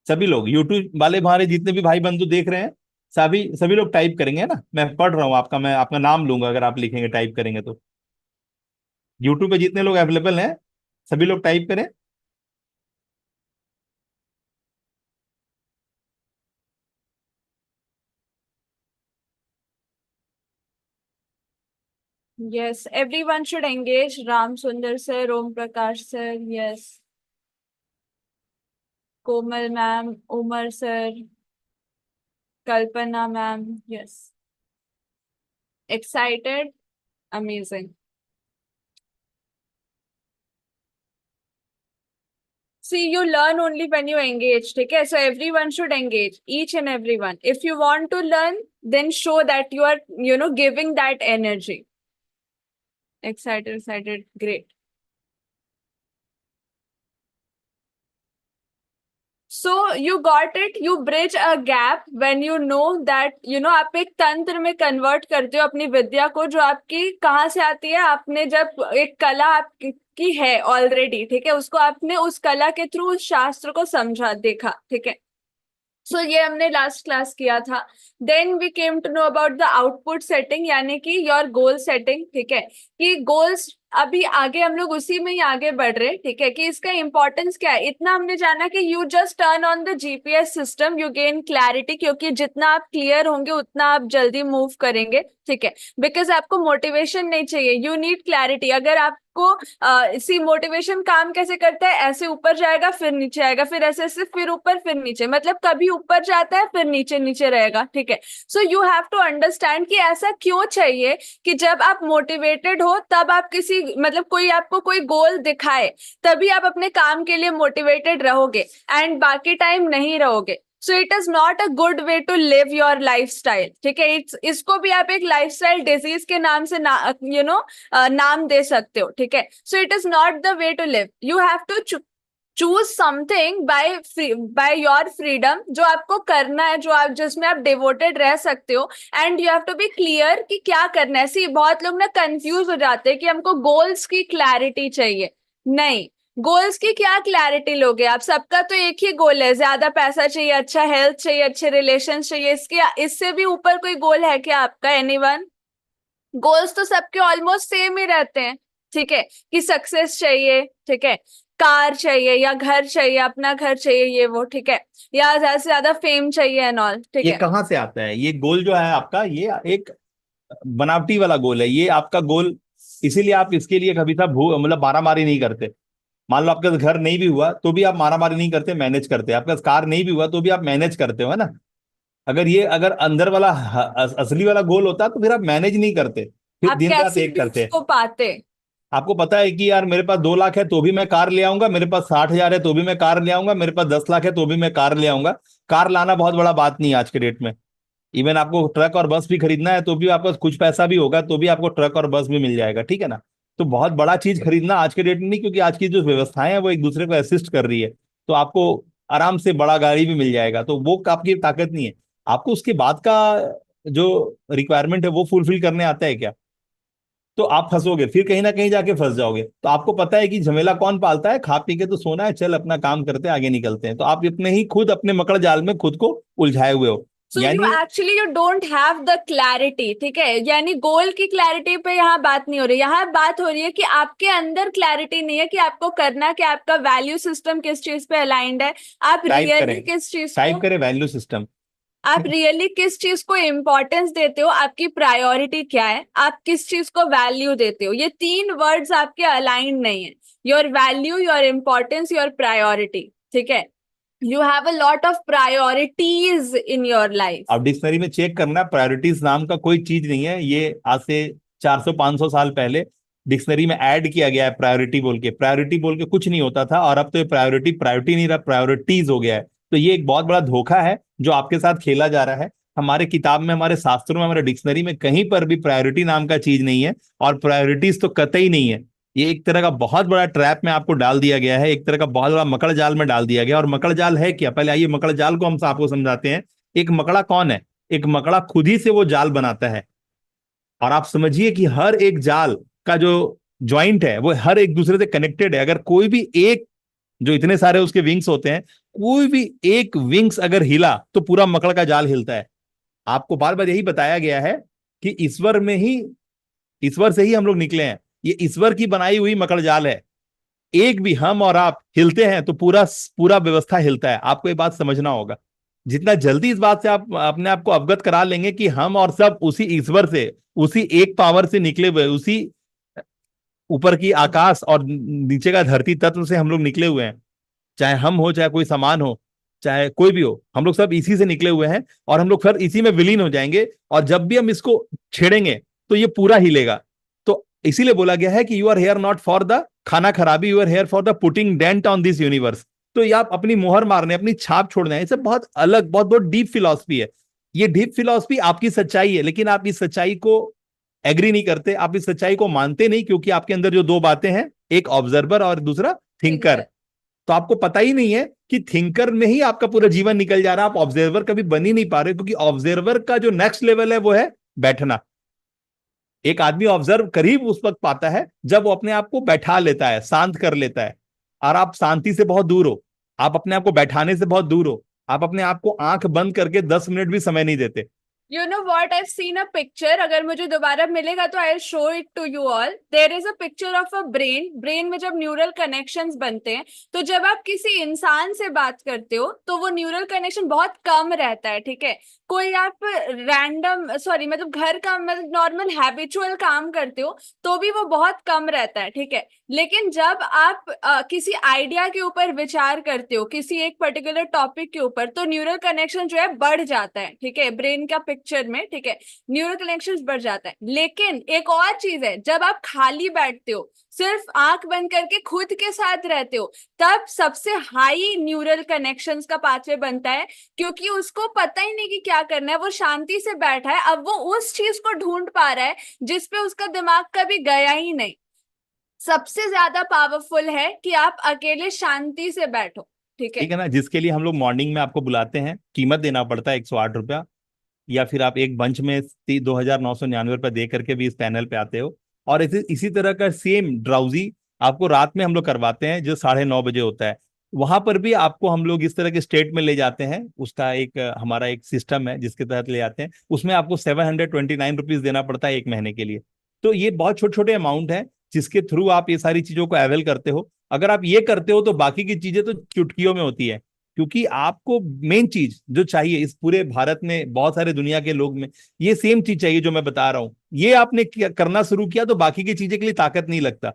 सभी लोग यूट्यूब वाले हमारे जितने भी भाई बंधु देख रहे हैं, सभी सभी लोग टाइप करेंगे, है ना। मैं पढ़ रहा हूँ आपका, मैं आपका नाम लूंगा अगर आप लिखेंगे, टाइप करेंगे तो। यूट्यूब पे जितने लोग अवेलेबल हैं सभी लोग टाइप करें। Yes, everyone should engage. Ram Sundar sir, Om Prakash sir, yes. Komal ma'am, Umar sir, Kalpana ma'am, yes. Excited? Amazing. See, you learn only when you engage, okay? So everyone should engage, each and everyone. If you want to learn, then show that you are, giving that energy. Excited, excited, great. So you got it. You bridge a gap when you know that आप एक तंत्र में convert करते हो अपनी विद्या को, जो आपकी कहाँ से आती है? आपने जब एक कला आपकी है ऑलरेडी, ठीक है, उसको आपने उस कला के थ्रू उस शास्त्र को समझा, देखा, ठीक है। सो ये हमने लास्ट क्लास किया था। Then we came to know about the output setting, यानी कि योर गोल सेटिंग, ठीक है, कि गोल्स अभी आगे हम लोग उसी में ही आगे बढ़ रहे, ठीक है, कि इसका इंपॉर्टेंस क्या है। इतना हमने जाना कि you just turn on the GPS system, you gain clarity, क्योंकि जितना आप क्लियर होंगे उतना आप जल्दी मूव करेंगे, ठीक है। बिकॉज आपको मोटिवेशन नहीं चाहिए, यू नीड क्लैरिटी। अगर आपको इसी मोटिवेशन काम कैसे करता है, ऐसे ऊपर जाएगा फिर नीचे आएगा, फिर ऐसे ऐसे फिर ऊपर फिर नीचे, मतलब कभी ऊपर जाता है फिर नीचे नीचे रहेगा, ठीक है। So you have to understand कि ऐसा क्यों चाहिए, कि जब आप मोटिवेटेड हो तब आप किसी, मतलब कोई आपको कोई गोल दिखाए, तभी आप अपने काम के लिए मोटिवेटेड रहोगे, एंड बाकी टाइम नहीं रहोगे। So it is not a good way to live your lifestyle, ठीक है। इसको भी आप एक लाइफ स्टाइल डिजीज के नाम से नाम दे सकते हो, ठीक है। So it is not the way to live. You have to choose something by your freedom, जो आपको करना है, जो आप जिसमें आप डिवोटेड रह सकते हो, and you have to be clear कि क्या करना है। सी बहुत लोग ना कंफ्यूज हो जाते हैं कि हमको गोल्स की क्लैरिटी चाहिए। नहीं, गोल्स की क्या क्लैरिटी लोगे आप? सबका तो एक ही गोल है, ज्यादा पैसा चाहिए, अच्छा हेल्थ चाहिए, अच्छे रिलेशन चाहिए। इसके इससे भी ऊपर कोई गोल है क्या आपका? एनीवन? गोल्स तो सबके ऑलमोस्ट सेम ही रहते हैं, ठीक है, कि सक्सेस चाहिए, ठीक है, कार चाहिए या घर चाहिए, अपना घर चाहिए, ये वो, ठीक है, या ज्यादा से ज्यादा फेम चाहिए एंड ऑल, ठीक ये है। कहाँ से आता है ये गोल जो है आपका? ये एक बनावटी वाला गोल है ये आपका गोल। इसीलिए आप इसके लिए कभी था भू मतलब मारामारी नहीं करते। मान लो आपका घर नहीं भी हुआ तो भी आप मारामारी नहीं करते, मैनेज करते। आपका कार नहीं भी हुआ तो भी आप मैनेज करते हो, है ना? अगर अंदर वाला असली वाला गोल होता तो फिर आप मैनेज नहीं करते, फिर आप दिन रात कैसे एक भी करते। उसको पाते? आपको पता है कि यार मेरे पास 2 लाख है तो भी मैं कार ले आऊंगा, मेरे पास 60,000 है तो भी मैं कार ले आऊंगा, मेरे पास 10 लाख है तो भी मैं कार ले आऊंगा। कार लाना बहुत बड़ा बात नहीं है आज के डेट में। इवन आपको ट्रक और बस भी खरीदना है तो भी आपके पास कुछ पैसा भी होगा तो भी आपको ट्रक और बस भी मिल जाएगा, ठीक है ना? तो बहुत बड़ा चीज खरीदना आज के डेट में नहीं, क्योंकि आज की जो व्यवस्थाएं हैं वो एक दूसरे को असिस्ट कर रही है। तो आपको आराम से बड़ा गाड़ी भी मिल जाएगा, तो वो आपकी ताकत नहीं है। आपको उसके बाद का जो रिक्वायरमेंट है वो फुलफिल करने आता है क्या? तो आप फंसोगे, फिर कहीं ना कहीं जाके फंस जाओगे। तो आपको पता है कि झमेला कौन पालता है? खा पी के तो सोना है, चल अपना काम करते हैं, आगे निकलते हैं। तो आप अपने ही खुद अपने मकड़ जाल में खुद को उलझाए हुए हो। सो यू यानी actually you don't have the clarity, ठीक है, यानी गोल की क्लैरिटी पे यहाँ बात नहीं हो रही, यहाँ बात हो रही है कि आपके अंदर क्लैरिटी नहीं है कि आपको करना क्या, आपका वैल्यू सिस्टम किस चीज पे अलाइंड है, आप टाइप रियली करें, किस चीज टाइप को, करें वैल्यू सिस्टम। आप रियली किस चीज को इम्पोर्टेंस देते हो, आपकी प्रायोरिटी क्या है, आप किस चीज को वैल्यू देते हो, ये तीन वर्ड्स आपके अलाइंड नहीं है। Your value, your importance, your priority, ठीक है, you have a lot of priorities in your life. अब डिक्शनरी में चेक करना, प्रायोरिटीज नाम का कोई चीज नहीं है। ये आज से 400-500 साल पहले डिक्शनरी में ऐड किया गया है प्रायोरिटी बोल के। प्रायोरिटी बोल के कुछ नहीं होता था, और अब तो ये प्रायोरिटी प्रायोरिटी नहीं रहा, प्रायोरिटीज हो गया है। तो ये एक बहुत बड़ा धोखा है जो आपके साथ खेला जा रहा है। हमारे किताब में, हमारे शास्त्रों में, हमारे डिक्शनरी में कहीं पर भी प्रायोरिटी नाम का चीज नहीं है, और प्रायोरिटीज तो कतई नहीं है। ये एक तरह का बहुत बड़ा ट्रैप में आपको डाल दिया गया है, एक तरह का बहुत बड़ा मकड़ जाल में डाल दिया गया। और मकड़ जाल है क्या? पहले आइए मकड़ जाल को हम आपको समझाते हैं। एक मकड़ा कौन है? एक मकड़ा खुद ही से वो जाल बनाता है। और आप समझिए कि हर एक जाल का जो जॉइंट है वो हर एक दूसरे से कनेक्टेड है। अगर कोई भी एक, जो इतने सारे उसके विंग्स होते हैं, कोई भी एक विंग्स अगर हिला तो पूरा मकड़ का जाल हिलता है। आपको बार बार यही बताया गया है कि ईश्वर से ही हम लोग निकले हैं। ये ईश्वर की बनाई हुई मकड़ जाल है। एक भी हम और आप हिलते हैं तो पूरा पूरा व्यवस्था हिलता है। आपको ये बात समझना होगा। जितना जल्दी इस बात से आप अपने आप को अवगत करा लेंगे कि हम और सब उसी ईश्वर से, उसी एक पावर से निकले हुए, उसी ऊपर की आकाश और नीचे का धरती तत्व से हम लोग निकले हुए हैं। चाहे हम हो, चाहे कोई सामान हो, चाहे कोई भी हो, हम लोग सब इसी से निकले हुए हैं। और हम लोग फिर इसी में विलीन हो जाएंगे। और जब भी हम इसको छेड़ेंगे तो ये पूरा हिलेगा। तो इसीलिए बोला गया है कि you are here not for the खाना खराबी, you are here for the putting dent on this universe. तो ये आप अपनी मोहर मारने, अपनी छाप छोड़ना है। इसे बहुत अलग, बहुत बहुत डीप फिलॉसफी है। ये डीप फिलॉसफी आपकी सच्चाई है, लेकिन आप इस सच्चाई को एग्री नहीं करते, आप इस सच्चाई को मानते नहीं, क्योंकि आपके अंदर जो दो बातें हैं, एक ऑब्जर्वर और दूसरा थिंकर। तो आपको पता ही नहीं है कि थिंकर में ही आपका पूरा जीवन निकल जा रहा है। आप ऑब्जर्वर कभी बन ही नहीं पा रहे, क्योंकि ऑब्जर्वर का जो नेक्स्ट लेवल है वो है बैठना। एक आदमी ऑब्जर्व करीब उस वक्त पाता है जब वो अपने आप को बैठा लेता है, शांत कर लेता है। और आप शांति से बहुत दूर हो, आप अपने आप को बैठाने से बहुत दूर हो। आप अपने आप को आंख बंद करके 10 मिनट भी समय नहीं देते। You know what? I've seen a picture. अगर मुझे दोबारा मिलेगा तो I'll show it to you all. There is a picture of a brain. Brain में जब न्यूरल कनेक्शंस बनते हैं, तो जब आप किसी इंसान से बात करते हो तो वो न्यूरल कनेक्शन बहुत कम रहता है, ठीक है। कोई आप रैंडम, सॉरी मतलब घर का, मतलब नॉर्मल हैबिचुअल काम करते हो तो भी वो बहुत कम रहता है, ठीक है। लेकिन जब आप किसी आइडिया के ऊपर विचार करते हो, किसी एक पर्टिकुलर टॉपिक के ऊपर, तो न्यूरल कनेक्शन जो है बढ़ जाता है, ठीक है, ब्रेन का पिक्चर में, ठीक है, न्यूरल कनेक्शंस बढ़ जाता है। लेकिन एक और चीज है, जब आप खाली बैठते हो, सिर्फ आंख बंद करके खुद के साथ रहते हो, तब सबसे हाई न्यूरल कनेक्शंस का पाथवे बनता है, क्योंकि उसको पता ही नहीं कि क्या करना है, वो शांति से बैठा है। अब वो उस चीज को ढूंढ पा रहा है जिसपे उसका दिमाग कभी गया ही नहीं। सबसे ज्यादा पावरफुल है कि आप अकेले शांति से बैठो, ठीक है। ठीक है ना? जिसके लिए हम लोग मॉर्निंग में आपको बुलाते हैं, कीमत देना पड़ता है 108 रुपया। या फिर आप एक बंच में 2,999 रुपये दे करके भी इस पैनल पे आते हो। और इसी इसी तरह का सेम ड्राउजी आपको रात में हम लोग करवाते हैं जो 9:30 बजे होता है। वहां पर भी आपको हम लोग इस तरह के स्टेट में ले जाते हैं, उसका एक हमारा एक सिस्टम है जिसके तहत ले जाते हैं। उसमें आपको 729 रुपीज देना पड़ता है 1 महीने के लिए। तो ये बहुत छोटे छोटे अमाउंट है जिसके थ्रू आप ये सारी चीजों को अवेल करते हो। अगर आप ये करते हो तो बाकी की चीजें तो चुटकियों में होती है। क्योंकि आपको मेन चीज जो चाहिए इस पूरे भारत में, बहुत सारे दुनिया के लोग में ये सेम चीज चाहिए जो मैं बता रहा हूं। ये आपने करना शुरू किया तो बाकी की चीजें के लिए ताकत नहीं लगता।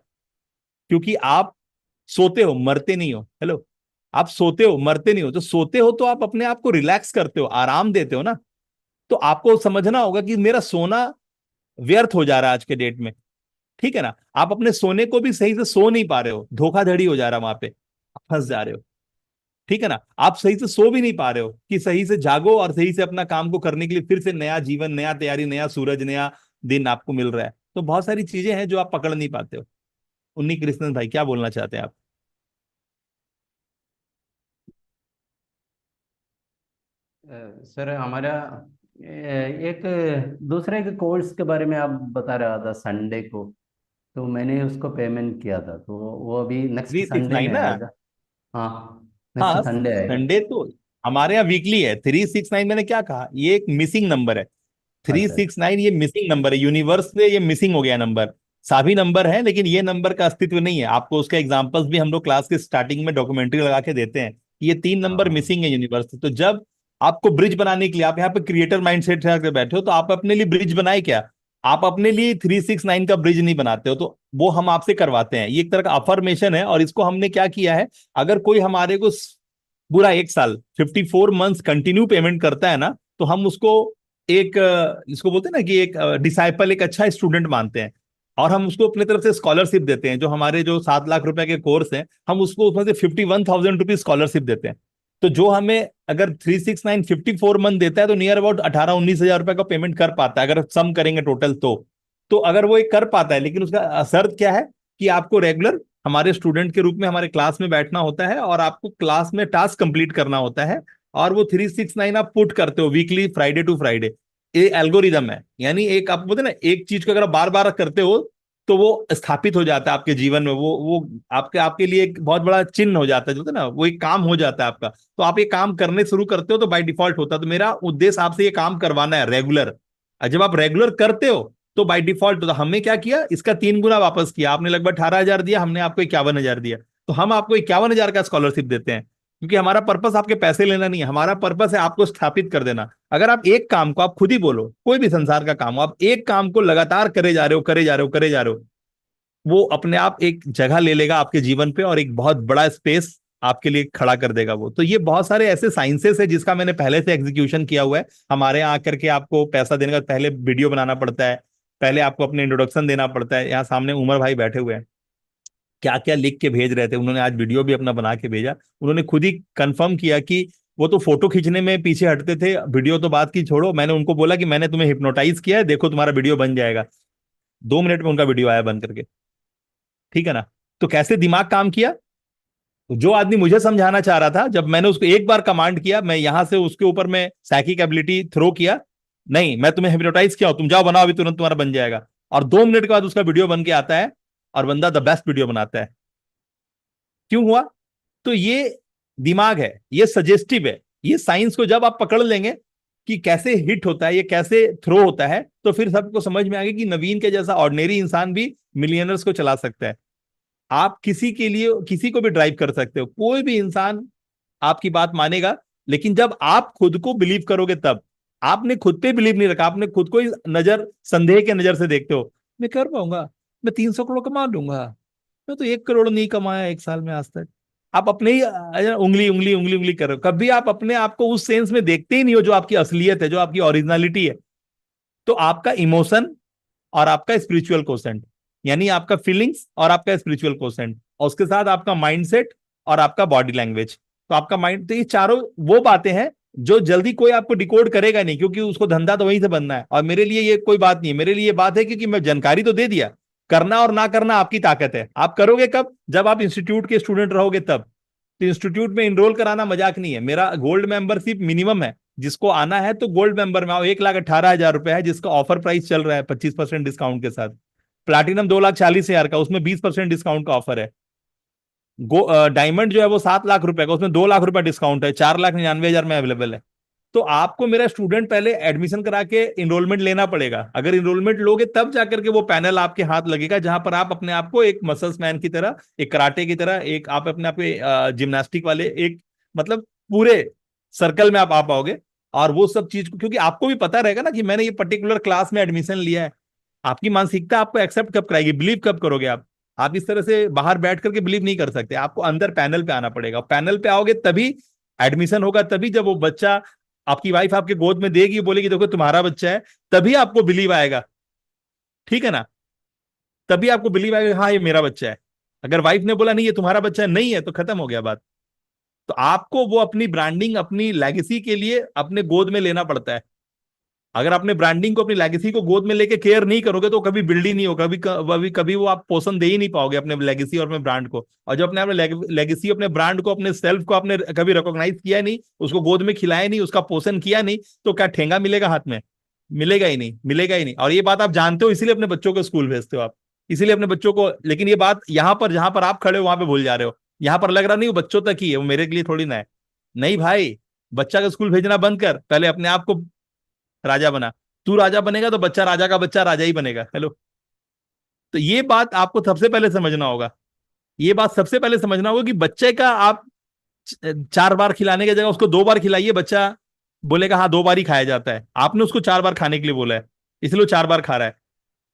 क्योंकि आप सोते हो, मरते नहीं हो। हेलो, आप सोते हो, मरते नहीं हो। तो सोते हो तो आप अपने आप को रिलैक्स करते हो, आराम देते हो ना। तो आपको समझना होगा कि मेरा सोना व्यर्थ हो जा रहा है आज के डेट में। ठीक है ना, आप अपने सोने को भी सही से सो नहीं पा रहे हो, धोखाधड़ी हो जा रहा है वहां पे, आप फंस जा रहे हो। ठीक है ना, आप सही से सो भी नहीं पा रहे हो कि सही से जागो और सही से अपना काम को करने के लिए फिर से नया जीवन, नया तैयारी, नया सूरज, नया दिन आपको मिल रहा है। तो बहुत सारी चीजें हैं जो आप पकड़ नहीं पाते हो। उन्नी कृष्णन भाई, क्या बोलना चाहते हैं आप? सर हमारा एक दूसरे के कोर्स के बारे में आप बता रहा था संडे को, तो मैंने उसको पेमेंट किया था, तो वो अभी नेक्स्ट थ्री सिक्स संडे में नाइन ना? आएगा। हाँ, नेक्स्ट हाँ, संडे आएगा। संडे तो हमारे यहाँ वीकली है। 369 मैंने क्या कहा, ये एक मिसिंग नंबर है। थ्री अच्छा सिक्स नाइन ये मिसिंग नंबर है, यूनिवर्स में ये मिसिंग हो गया नंबर। सभी नंबर है लेकिन ये नंबर का अस्तित्व नहीं है। आपको उसका एग्जांपल्स भी हम लोग क्लास के स्टार्टिंग में डॉक्यूमेंट्री लगा के देते हैं। ये 3 नंबर हाँ। मिसिंग है यूनिवर्स से। तो जब आपको ब्रिज बनाने के लिए, आप यहाँ पे क्रिएटर माइंडसेट से बैठे हो, तो आप अपने लिए ब्रिज बनाए क्या? आप अपने लिए 369 का ब्रिज नहीं बनाते हो, तो वो हम आपसे करवाते हैं। ये एक तरह का अफर्मेशन है। और इसको हमने क्या किया है, अगर कोई हमारे को पूरा 1 साल 54 मंथ्स कंटिन्यू पेमेंट करता है ना, तो हम उसको एक इसको बोलते हैं ना कि एक डिसाइपल, एक अच्छा स्टूडेंट मानते हैं। और हम उसको अपने तरफ से स्कॉलरशिप देते हैं। जो हमारे जो 7 लाख रुपए के कोर्स हैं, हम उसको उसमें से 51,000 रुपीज स्कॉलरशिप देते हैं। तो जो हमें अगर 369 54 मंथ देता है तो नियर अबाउट 18-19 हजार रुपए का पेमेंट कर पाता है, अगर सम करेंगे टोटल तो अगर वो एक कर पाता है। लेकिन उसका शर्त क्या है कि आपको रेगुलर हमारे स्टूडेंट के रूप में हमारे क्लास में बैठना होता है और आपको क्लास में टास्क कंप्लीट करना होता है। और वो 369 आप पुट करते हो वीकली, फ्राइडे टू फ्राइडे। ये एल्गोरिदम है, यानी एक आप बोलते हैं ना, एक चीज को अगर बार बार करते हो तो वो स्थापित हो जाता है आपके जीवन में। वो आपके आपके लिए एक बहुत बड़ा चिन्ह हो जाता है, जो होता है ना, वो एक काम हो जाता है आपका। तो आप ये काम करने शुरू करते हो तो बाय डिफॉल्ट होता है। तो मेरा उद्देश्य आपसे ये काम करवाना है रेगुलर। और जब आप रेगुलर करते हो तो बाय डिफॉल्ट होता। हमने क्या किया, इसका 3 गुना वापस किया। आपने लगभग 18 हजार दिया, हमने आपको 51 हजार दिया। तो हम आपको 51 हजार का स्कॉलरशिप देते हैं। क्योंकि हमारा पर्पस आपके पैसे लेना नहीं है, हमारा पर्पस है आपको स्थापित कर देना। अगर आप एक काम को, आप खुद ही बोलो, कोई भी संसार का काम हो, आप एक काम को लगातार करे जा रहे हो, करे जा रहे हो, करे जा रहे हो, वो अपने आप एक जगह ले लेगा आपके जीवन पे और एक बहुत बड़ा स्पेस आपके लिए खड़ा कर देगा वो। तो ये बहुत सारे ऐसे साइंसेस है जिसका मैंने पहले से एग्जीक्यूशन किया हुआ है। हमारे यहाँ आकर के आपको पैसा देने का पहले वीडियो बनाना पड़ता है, पहले आपको अपने इंट्रोडक्शन देना पड़ता है। यहाँ सामने उमर भाई बैठे हुए हैं, क्या क्या लिख के भेज रहे थे। उन्होंने आज वीडियो भी अपना बना के भेजा। उन्होंने खुद ही कंफर्म किया कि वो तो फोटो खींचने में पीछे हटते थे, वीडियो तो बात की छोड़ो। मैंने उनको बोला कि मैंने तुम्हें हिप्नोटाइज किया है, देखो तुम्हारा वीडियो बन जाएगा। 2 मिनट में उनका वीडियो आया बन करके। ठीक है ना। तो कैसे दिमाग काम किया। तो जो आदमी मुझे समझाना चाह रहा था, जब मैंने उसको एक बार कमांड किया, मैं यहां से उसके ऊपर में साइकिक एबिलिटी थ्रो किया, नहीं मैं तुम्हें हिप्नोटाइज किया हूं, तुम जाओ बनाओ अभी, तुरंत तुम्हारा बन जाएगा। और 2 मिनट के बाद उसका वीडियो बन के आता है और बंदा द बेस्ट वीडियो बनाता है। क्यों हुआ? तो ये दिमाग है, ये सजेस्टिव है। ये साइंस को जब आप पकड़ लेंगे कि कैसे हिट होता है, ये कैसे थ्रो होता है, तो फिर सबको समझ में आ गया कि नवीन के जैसा ऑर्डिनरी इंसान भी मिलियनर्स को चला सकता है। आप किसी के लिए किसी को भी ड्राइव कर सकते हो, कोई भी इंसान आपकी बात मानेगा। लेकिन जब आप खुद को बिलीव करोगे तब। आपने खुद पे बिलीव नहीं रखा, आपने खुद को ही नजर, संदेह के नजर से देखते हो। मैं कर पाऊंगा, मैं 300 करोड़ कमा लूंगा, मैं तो 1 करोड़ नहीं कमाया 1 साल में आज तक। आप अपने ही उंगली उंगली उंगली उंगली कर रहे हो। कभी आप अपने आप को उस सेंस में देखते ही नहीं हो जो आपकी असलियत है, जो आपकी ओरिजिनलिटी है। तो आपका इमोशन और आपका स्पिरिचुअल कोसेंट, यानी आपका फीलिंग्स और आपका स्पिरिचुअल कोसेंट, और उसके साथ आपका माइंडसेट और आपका बॉडी लैंग्वेज। तो आपका माइंड, तो ये चारों वो बातें हैं जो जल्दी कोई आपको डिकोड करेगा नहीं, क्योंकि उसको धंधा तो वहीं से बनना है। और मेरे लिए ये कोई बात नहीं है, मेरे लिए ये बात है क्योंकि मैं जानकारी तो दे दिया। करना और ना करना आपकी ताकत है। आप करोगे कब? जब आप इंस्टीट्यूट के स्टूडेंट रहोगे तब। तो इंस्टीट्यूट में इनरोल कराना मजाक नहीं है। मेरा गोल्ड मेंबरशिप मिनिमम है, जिसको आना है तो गोल्ड मेंबर में आओ। 1,18,000 रुपए है जिसका ऑफर प्राइस चल रहा है 25% डिस्काउंट के साथ। प्लाटिनम 2,40,000 का, उसमें 20% डिस्काउंट का ऑफर है। डायमंड जो है वो 7 लाख रुपए का, उसमें 2 लाख रुपए डिस्काउंट है, 4,99,000 में अवेलेबल है। तो आपको मेरा स्टूडेंट पहले एडमिशन करा के इनरोलमेंट लेना पड़ेगा। अगर इनरोलमेंट लोगे तब जाकर के वो पैनल आपके हाथ लगेगा, जहां पर आप अपने आप को एक मसल्स मैन की तरह, एक कराटे की तरह, एक आप अपने आप जिम्नास्टिक वाले, एक मतलब पूरे सर्कल में आप आ पाओगे। और वो सब चीज क्योंकि आपको भी पता रहेगा ना कि मैंने ये पर्टिकुलर क्लास में एडमिशन लिया है। आपकी मानसिकता आपको एक्सेप्ट कब कराएगी, बिलीव कब करोगे आप इस तरह से बाहर बैठ करके बिलीव नहीं कर सकते। आपको अंदर पैनल पे आना पड़ेगा, पैनल पे आओगे तभी एडमिशन होगा, तभी जब वो बच्चा आपकी वाइफ आपके गोद में देगी, बोलेगी देखो तुम्हारा बच्चा है, तभी आपको बिलीव आएगा। ठीक है ना? तभी आपको बिलीव आएगा, हाँ ये मेरा बच्चा है। अगर वाइफ ने बोला नहीं ये तुम्हारा बच्चा नहीं है, तो खत्म हो गया बात। तो आपको वो अपनी ब्रांडिंग, अपनी लेगेसी के लिए अपने गोद में लेना पड़ता है। अगर अपने ब्रांडिंग को, अपनी लेगेसी को गोद में लेके केयर नहीं करोगे तो कभी बिल्ड ही नहीं होगा, कभी कभी वो आप पोषण दे ही नहीं पाओगे अपने लेगेसी और अपने ब्रांड को। और जो अपने लेगेसी, अपने ब्रांड को, अपने सेल्फ को आपने कभी रिकॉग्नाइज किया नहीं, उसको गोद में खिलाया नहीं, उसका पोषण किया नहीं, तो क्या ठेंगा मिलेगा हाथ में? मिलेगा ही नहीं, मिलेगा ही नहीं। और ये बात आप जानते हो, इसीलिए अपने बच्चों को स्कूल भेजते हो आप, इसीलिए अपने बच्चों को। लेकिन ये बात यहाँ पर, जहां पर आप खड़े हो वहां पे भूल जा रहे हो। यहाँ पर लग रहा नहीं वो बच्चों तक ही है, वो मेरे के लिए थोड़ी ना है। नहीं भाई, बच्चा का स्कूल भेजना बंद कर, पहले अपने आप को राजा बना। तू राजा बनेगा तो बच्चा राजा का बच्चा राजा ही बनेगा। हेलो, तो ये बात आपको सबसे पहले समझना होगा। ये बात सबसे पहले समझना होगा कि बच्चे का आप 4 बार खिलाने की जगह उसको 2 बार खिलाइए, बच्चा बोलेगा हाँ 2 बार ही खाया जाता है। आपने उसको 4 बार खाने के लिए बोला है, इसलिए वो 4 बार खा रहा है।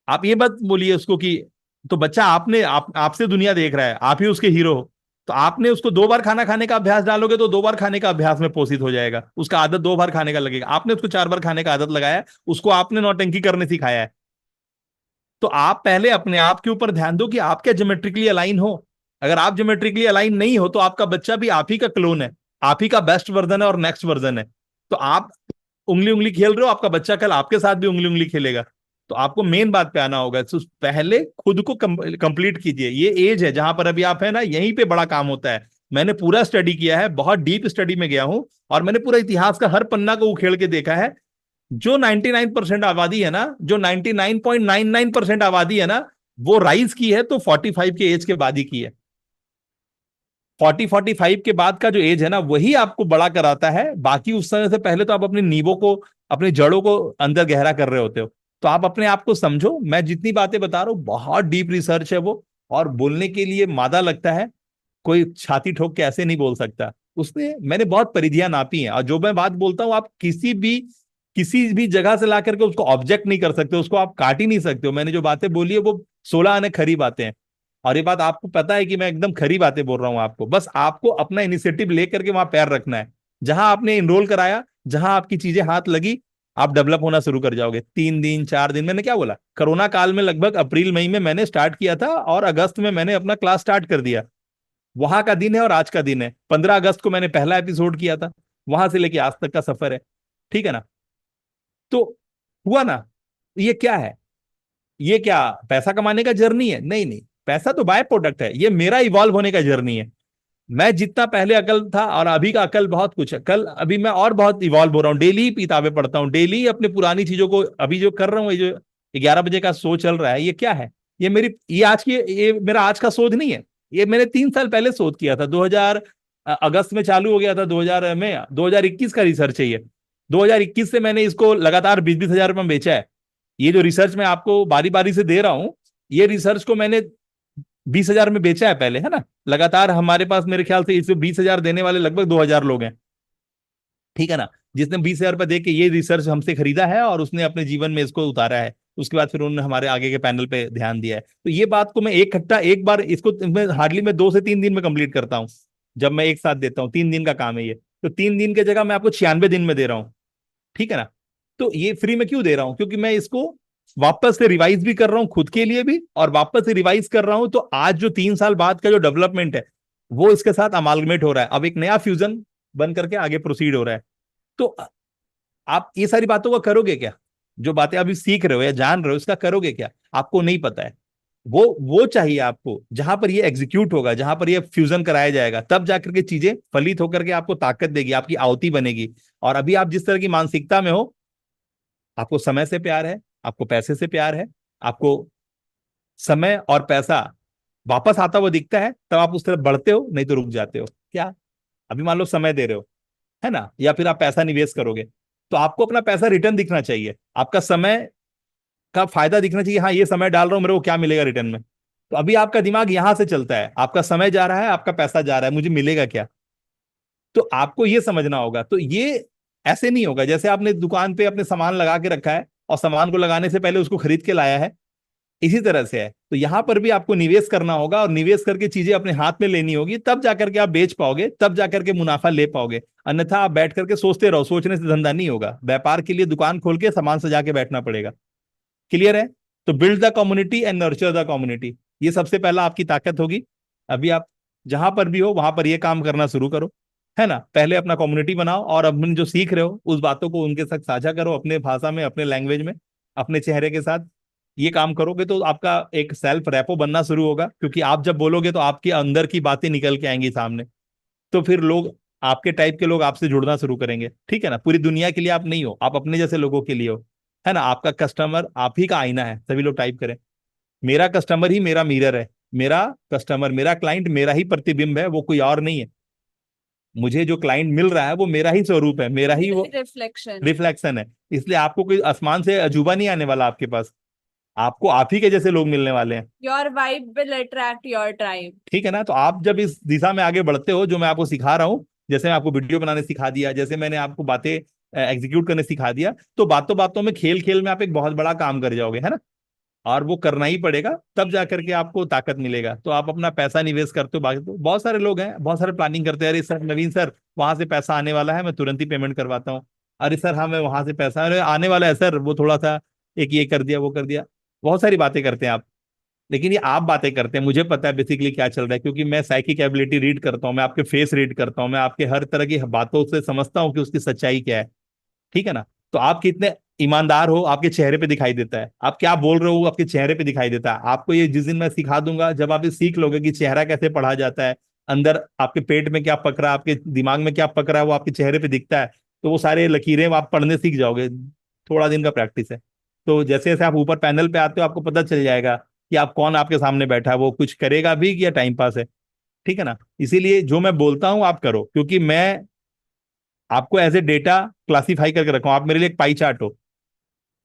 आप ये बात बोलिए उसको कि तो बच्चा आपसे दुनिया देख रहा है, आप ही उसके हीरो हो। तो आपने उसको 2 बार खाना खाने का अभ्यास डालोगे तो 2 बार खाने का अभ्यास में पोषित हो जाएगा, उसका आदत 2 बार खाने का लगेगा। आपने उसको 4 बार खाने का आदत लगाया है, उसको आपने नौटंकी करने सिखाया है। तो आप पहले अपने आप के ऊपर ध्यान दो कि आप क्या ज्योमेट्रिकली अलाइन हो। अगर आप ज्योमेट्रिकली अलाइन नहीं हो तो आपका बच्चा भी आप ही का क्लोन है, आप ही का बेस्ट वर्जन है और नेक्स्ट वर्जन है। तो आप उंगली उंगली खेल रहे हो, आपका बच्चा कल आपके साथ भी उंगली उंगली खेलेगा। तो आपको मेन बात पे आना होगा, तो पहले खुद को कंप्लीट कीजिए। ये एज है जहां पर अभी आप है ना, यहीं पे बड़ा काम होता है। मैंने पूरा स्टडी किया है, बहुत डीप स्टडी में गया हूं, और मैंने पूरा इतिहास का हर पन्ना को उखेड़ के देखा है। जो 99% आबादी है ना, जो 99.99% आबादी है ना, वो राइज की है तो 45 के एज के बाद ही की है। 45 के बाद का जो एज है ना, वही आपको बड़ा कराता है। बाकी उस समय से पहले तो आप अपनी नींवों को, अपनी जड़ों को अंदर गहरा कर रहे होते हो। तो आप अपने आप को समझो। मैं जितनी बातें बता रहा हूँ बहुत डीप रिसर्च है वो, और बोलने के लिए मादा लगता है, कोई छाती ठोक के ऐसे नहीं बोल सकता। उसने मैंने बहुत परिधियां नापी हैं, और जो मैं बात बोलता हूँ आप किसी भी जगह से ला करके उसको ऑब्जेक्ट नहीं कर सकते, उसको आप काट ही नहीं सकते हो। मैंने जो बातें बोली है वो 16 आने खरी बातें हैं। और ये बात आपको पता है कि मैं एकदम खरी बातें बोल रहा हूं आपको। बस आपको अपना इनिशिएटिव लेकर के वहां पैर रखना है। जहां आपने इनरोल कराया, जहां आपकी चीजें हाथ लगी, आप डेवलप होना शुरू कर जाओगे। 3 दिन 4 दिन, मैंने क्या बोला, कोरोना काल में लगभग अप्रैल मई में मैंने स्टार्ट किया था, और अगस्त में मैंने अपना क्लास स्टार्ट कर दिया। वहां का दिन है और आज का दिन है। 15 अगस्त को मैंने पहला एपिसोड किया था, वहां से लेके आज तक का सफर है। ठीक है ना? तो हुआ ना? ये क्या है? ये क्या पैसा कमाने का जर्नी है? नहीं नहीं, पैसा तो बाय प्रोडक्ट है, ये मेरा इवॉल्व होने का जर्नी है। मैं जितना पहले अकल था और अभी का अकल बहुत कुछ है। कल अभी मैं और बहुत इवॉल्व हो रहा हूँ, डेली ही किताबें पढ़ता हूँ, डेली ही अपनी पुरानी चीजों को, अभी जो कर रहा हूँ, ये जो 11 बजे का शो चल रहा है, ये क्या है? ये मेरा आज का शोध नहीं है। ये मैंने 3 साल पहले शोध किया था, 2000 अगस्त में चालू हो गया था, 2021 का रिसर्च है ये। 2021 से मैंने इसको लगातार 20-20 हजार रुपये में बेचा है। ये जो रिसर्च मैं आपको बारी बारी से दे रहा हूं, ये रिसर्च को मैंने 20 हजार में बेचा है पहले, है ना। लगातार हमारे पास मेरे ख्याल से इसमें 20 हजार देने वाले लगभग 2 हजार लोग हैं। ठीक है ना? जिसने 20 हजार रुपये दे के ये रिसर्च हमसे खरीदा है और उसने अपने जीवन में इसको उतारा है। उसके बाद फिर उन्होंने हमारे आगे के पैनल पे ध्यान दिया है। तो ये बात को मैं एक बार इसको हार्डली मैं 2 से 3 दिन में कंप्लीट करता हूँ। जब मैं एक साथ देता हूँ, 3 दिन का काम है ये, तो 3 दिन की जगह मैं आपको 96 दिन में दे रहा हूँ। ठीक है ना? तो ये फ्री में क्यों दे रहा हूं? क्योंकि मैं इसको वापस से रिवाइज भी कर रहा हूं खुद के लिए भी, और वापस से रिवाइज कर रहा हूं। तो आज जो 3 साल बाद का जो डेवलपमेंट है, वो इसके साथ अमालगमेट हो रहा है। अब एक नया फ्यूजन बन करके आगे प्रोसीड हो रहा है। तो आप ये सारी बातों का करोगे क्या? जो बातें अभी सीख रहे हो या जान रहे हो, इसका करोगे क्या? आपको नहीं पता है। वो चाहिए आपको, जहां पर ये एग्जीक्यूट होगा, जहां पर ये फ्यूजन कराया जाएगा, तब जाकर के चीजें फलित होकर के आपको ताकत देगी, आपकी आवती बनेगी। और अभी आप जिस तरह की मानसिकता में हो, आपको समय से प्यार है, आपको पैसे से प्यार है, आपको समय और पैसा वापस आता हुआ दिखता है तब आप उस तरफ बढ़ते हो, नहीं तो रुक जाते हो। क्या? अभी मान लो समय दे रहे हो, है ना, या फिर आप पैसा निवेश करोगे, तो आपको अपना पैसा रिटर्न दिखना चाहिए, आपका समय का फायदा दिखना चाहिए। हाँ, ये समय डाल रहा हूं, मेरे को क्या मिलेगा रिटर्न में। तो अभी आपका दिमाग यहां से चलता है, आपका समय जा रहा है, आपका पैसा जा रहा है, मुझे मिलेगा क्या। तो आपको ये समझना होगा। तो ये ऐसे नहीं होगा जैसे आपने दुकान पे अपने सामान लगा के रखा है और सामान को लगाने से पहले उसको खरीद के लाया है, इसी तरह से है। तो यहां पर भी आपको निवेश करना होगा और निवेश करके चीजें अपने हाथ में लेनी होगी, तब जाकर के आप बेच पाओगे, तब जाकर के मुनाफा ले पाओगे। अन्यथा आप बैठ करके सोचते रहो, सोचने से धंधा नहीं होगा। व्यापार के लिए दुकान खोल के सामान सजा के बैठना पड़ेगा। क्लियर है? तो build the community and nurture the community, ये सबसे पहला आपकी ताकत होगी। अभी आप जहां पर भी हो वहां पर ये काम करना शुरू करो, है ना। पहले अपना कम्युनिटी बनाओ और अपन जो सीख रहे हो उस बातों को उनके साथ साझा करो, अपने भाषा में, अपने लैंग्वेज में, अपने चेहरे के साथ। ये काम करोगे तो आपका एक सेल्फ रेपो बनना शुरू होगा, क्योंकि आप जब बोलोगे तो आपके अंदर की बातें निकल के आएंगी सामने। तो फिर लोग, आपके टाइप के लोग आपसे जुड़ना शुरू करेंगे। ठीक है ना। पूरी दुनिया के लिए आप नहीं हो, आप अपने जैसे लोगों के लिए हो, है ना। आपका कस्टमर आप ही का आईना है। सभी लोग टाइप करें, मेरा कस्टमर ही मेरा मिरर है। मेरा कस्टमर, मेरा क्लाइंट मेरा ही प्रतिबिंब है, वो कोई और नहीं है। मुझे जो क्लाइंट मिल रहा है वो मेरा ही स्वरूप है, मेरा ही वो रिफ्लेक्शन। रिफ्लेक्शन है। इसलिए आपको कोई आसमान से अजूबा नहीं आने वाला आपके पास, आपको आप ही के जैसे लोग मिलने वाले हैं। Your vibe will attract your tribe. ठीक है ना। तो आप जब इस दिशा में आगे बढ़ते हो, जो मैं आपको सिखा रहा हूँ, जैसे मैं आपको वीडियो बनाने सिखा दिया, जैसे मैंने आपको बातें एग्जीक्यूट करने सिखा दिया, तो बातों बातों में, खेल खेल में आप एक बहुत बड़ा काम कर जाओगे, है ना। और वो करना ही पड़ेगा, तब जाकर के आपको ताकत मिलेगा। तो आप अपना पैसा निवेश करते हो। बाकी तो बहुत सारे लोग हैं, बहुत सारे प्लानिंग करते हैं, अरे सर नवीन सर वहां से पैसा आने वाला है, मैं तुरंत ही पेमेंट करवाता हूँ। अरे सर हाँ, मैं वहां से पैसा, अरे आने वाला है सर, वो थोड़ा सा एक ये कर दिया, वो कर दिया। बहुत सारी बातें करते हैं आप, लेकिन ये आप बातें करते हैं, मुझे पता है बेसिकली क्या चल रहा है, क्योंकि मैं साइकिक एबिलिटी रीड करता हूँ, मैं आपके फेस रीड करता हूँ, मैं आपके हर तरह की बातों से समझता हूँ कि उसकी सच्चाई क्या है। ठीक है ना। तो आप कितने ईमानदार हो आपके चेहरे पे दिखाई देता है, आप क्या बोल रहे हो आपके चेहरे पे दिखाई देता है। आपको ये जिस दिन मैं सिखा दूंगा, जब आप ये सीख लोगे कि चेहरा कैसे पढ़ा जाता है, अंदर आपके पेट में क्या पक रहा है, आपके दिमाग में क्या पक रहा है, वो आपके चेहरे पे दिखता है, तो वो सारे लकीरें आप पढ़ने सीख जाओगे। थोड़ा दिन का प्रैक्टिस है। तो जैसे जैसे आप ऊपर पैनल पे आते हो, आपको पता चल जाएगा कि आप कौन आपके सामने बैठा है, वो कुछ करेगा भी या टाइम पास है। ठीक है ना। इसीलिए जो मैं बोलता हूं आप करो, क्योंकि मैं आपको एज ए डेटा क्लासीफाई करके रखा हूं। आप मेरे लिए एक पाई चार्ट हो।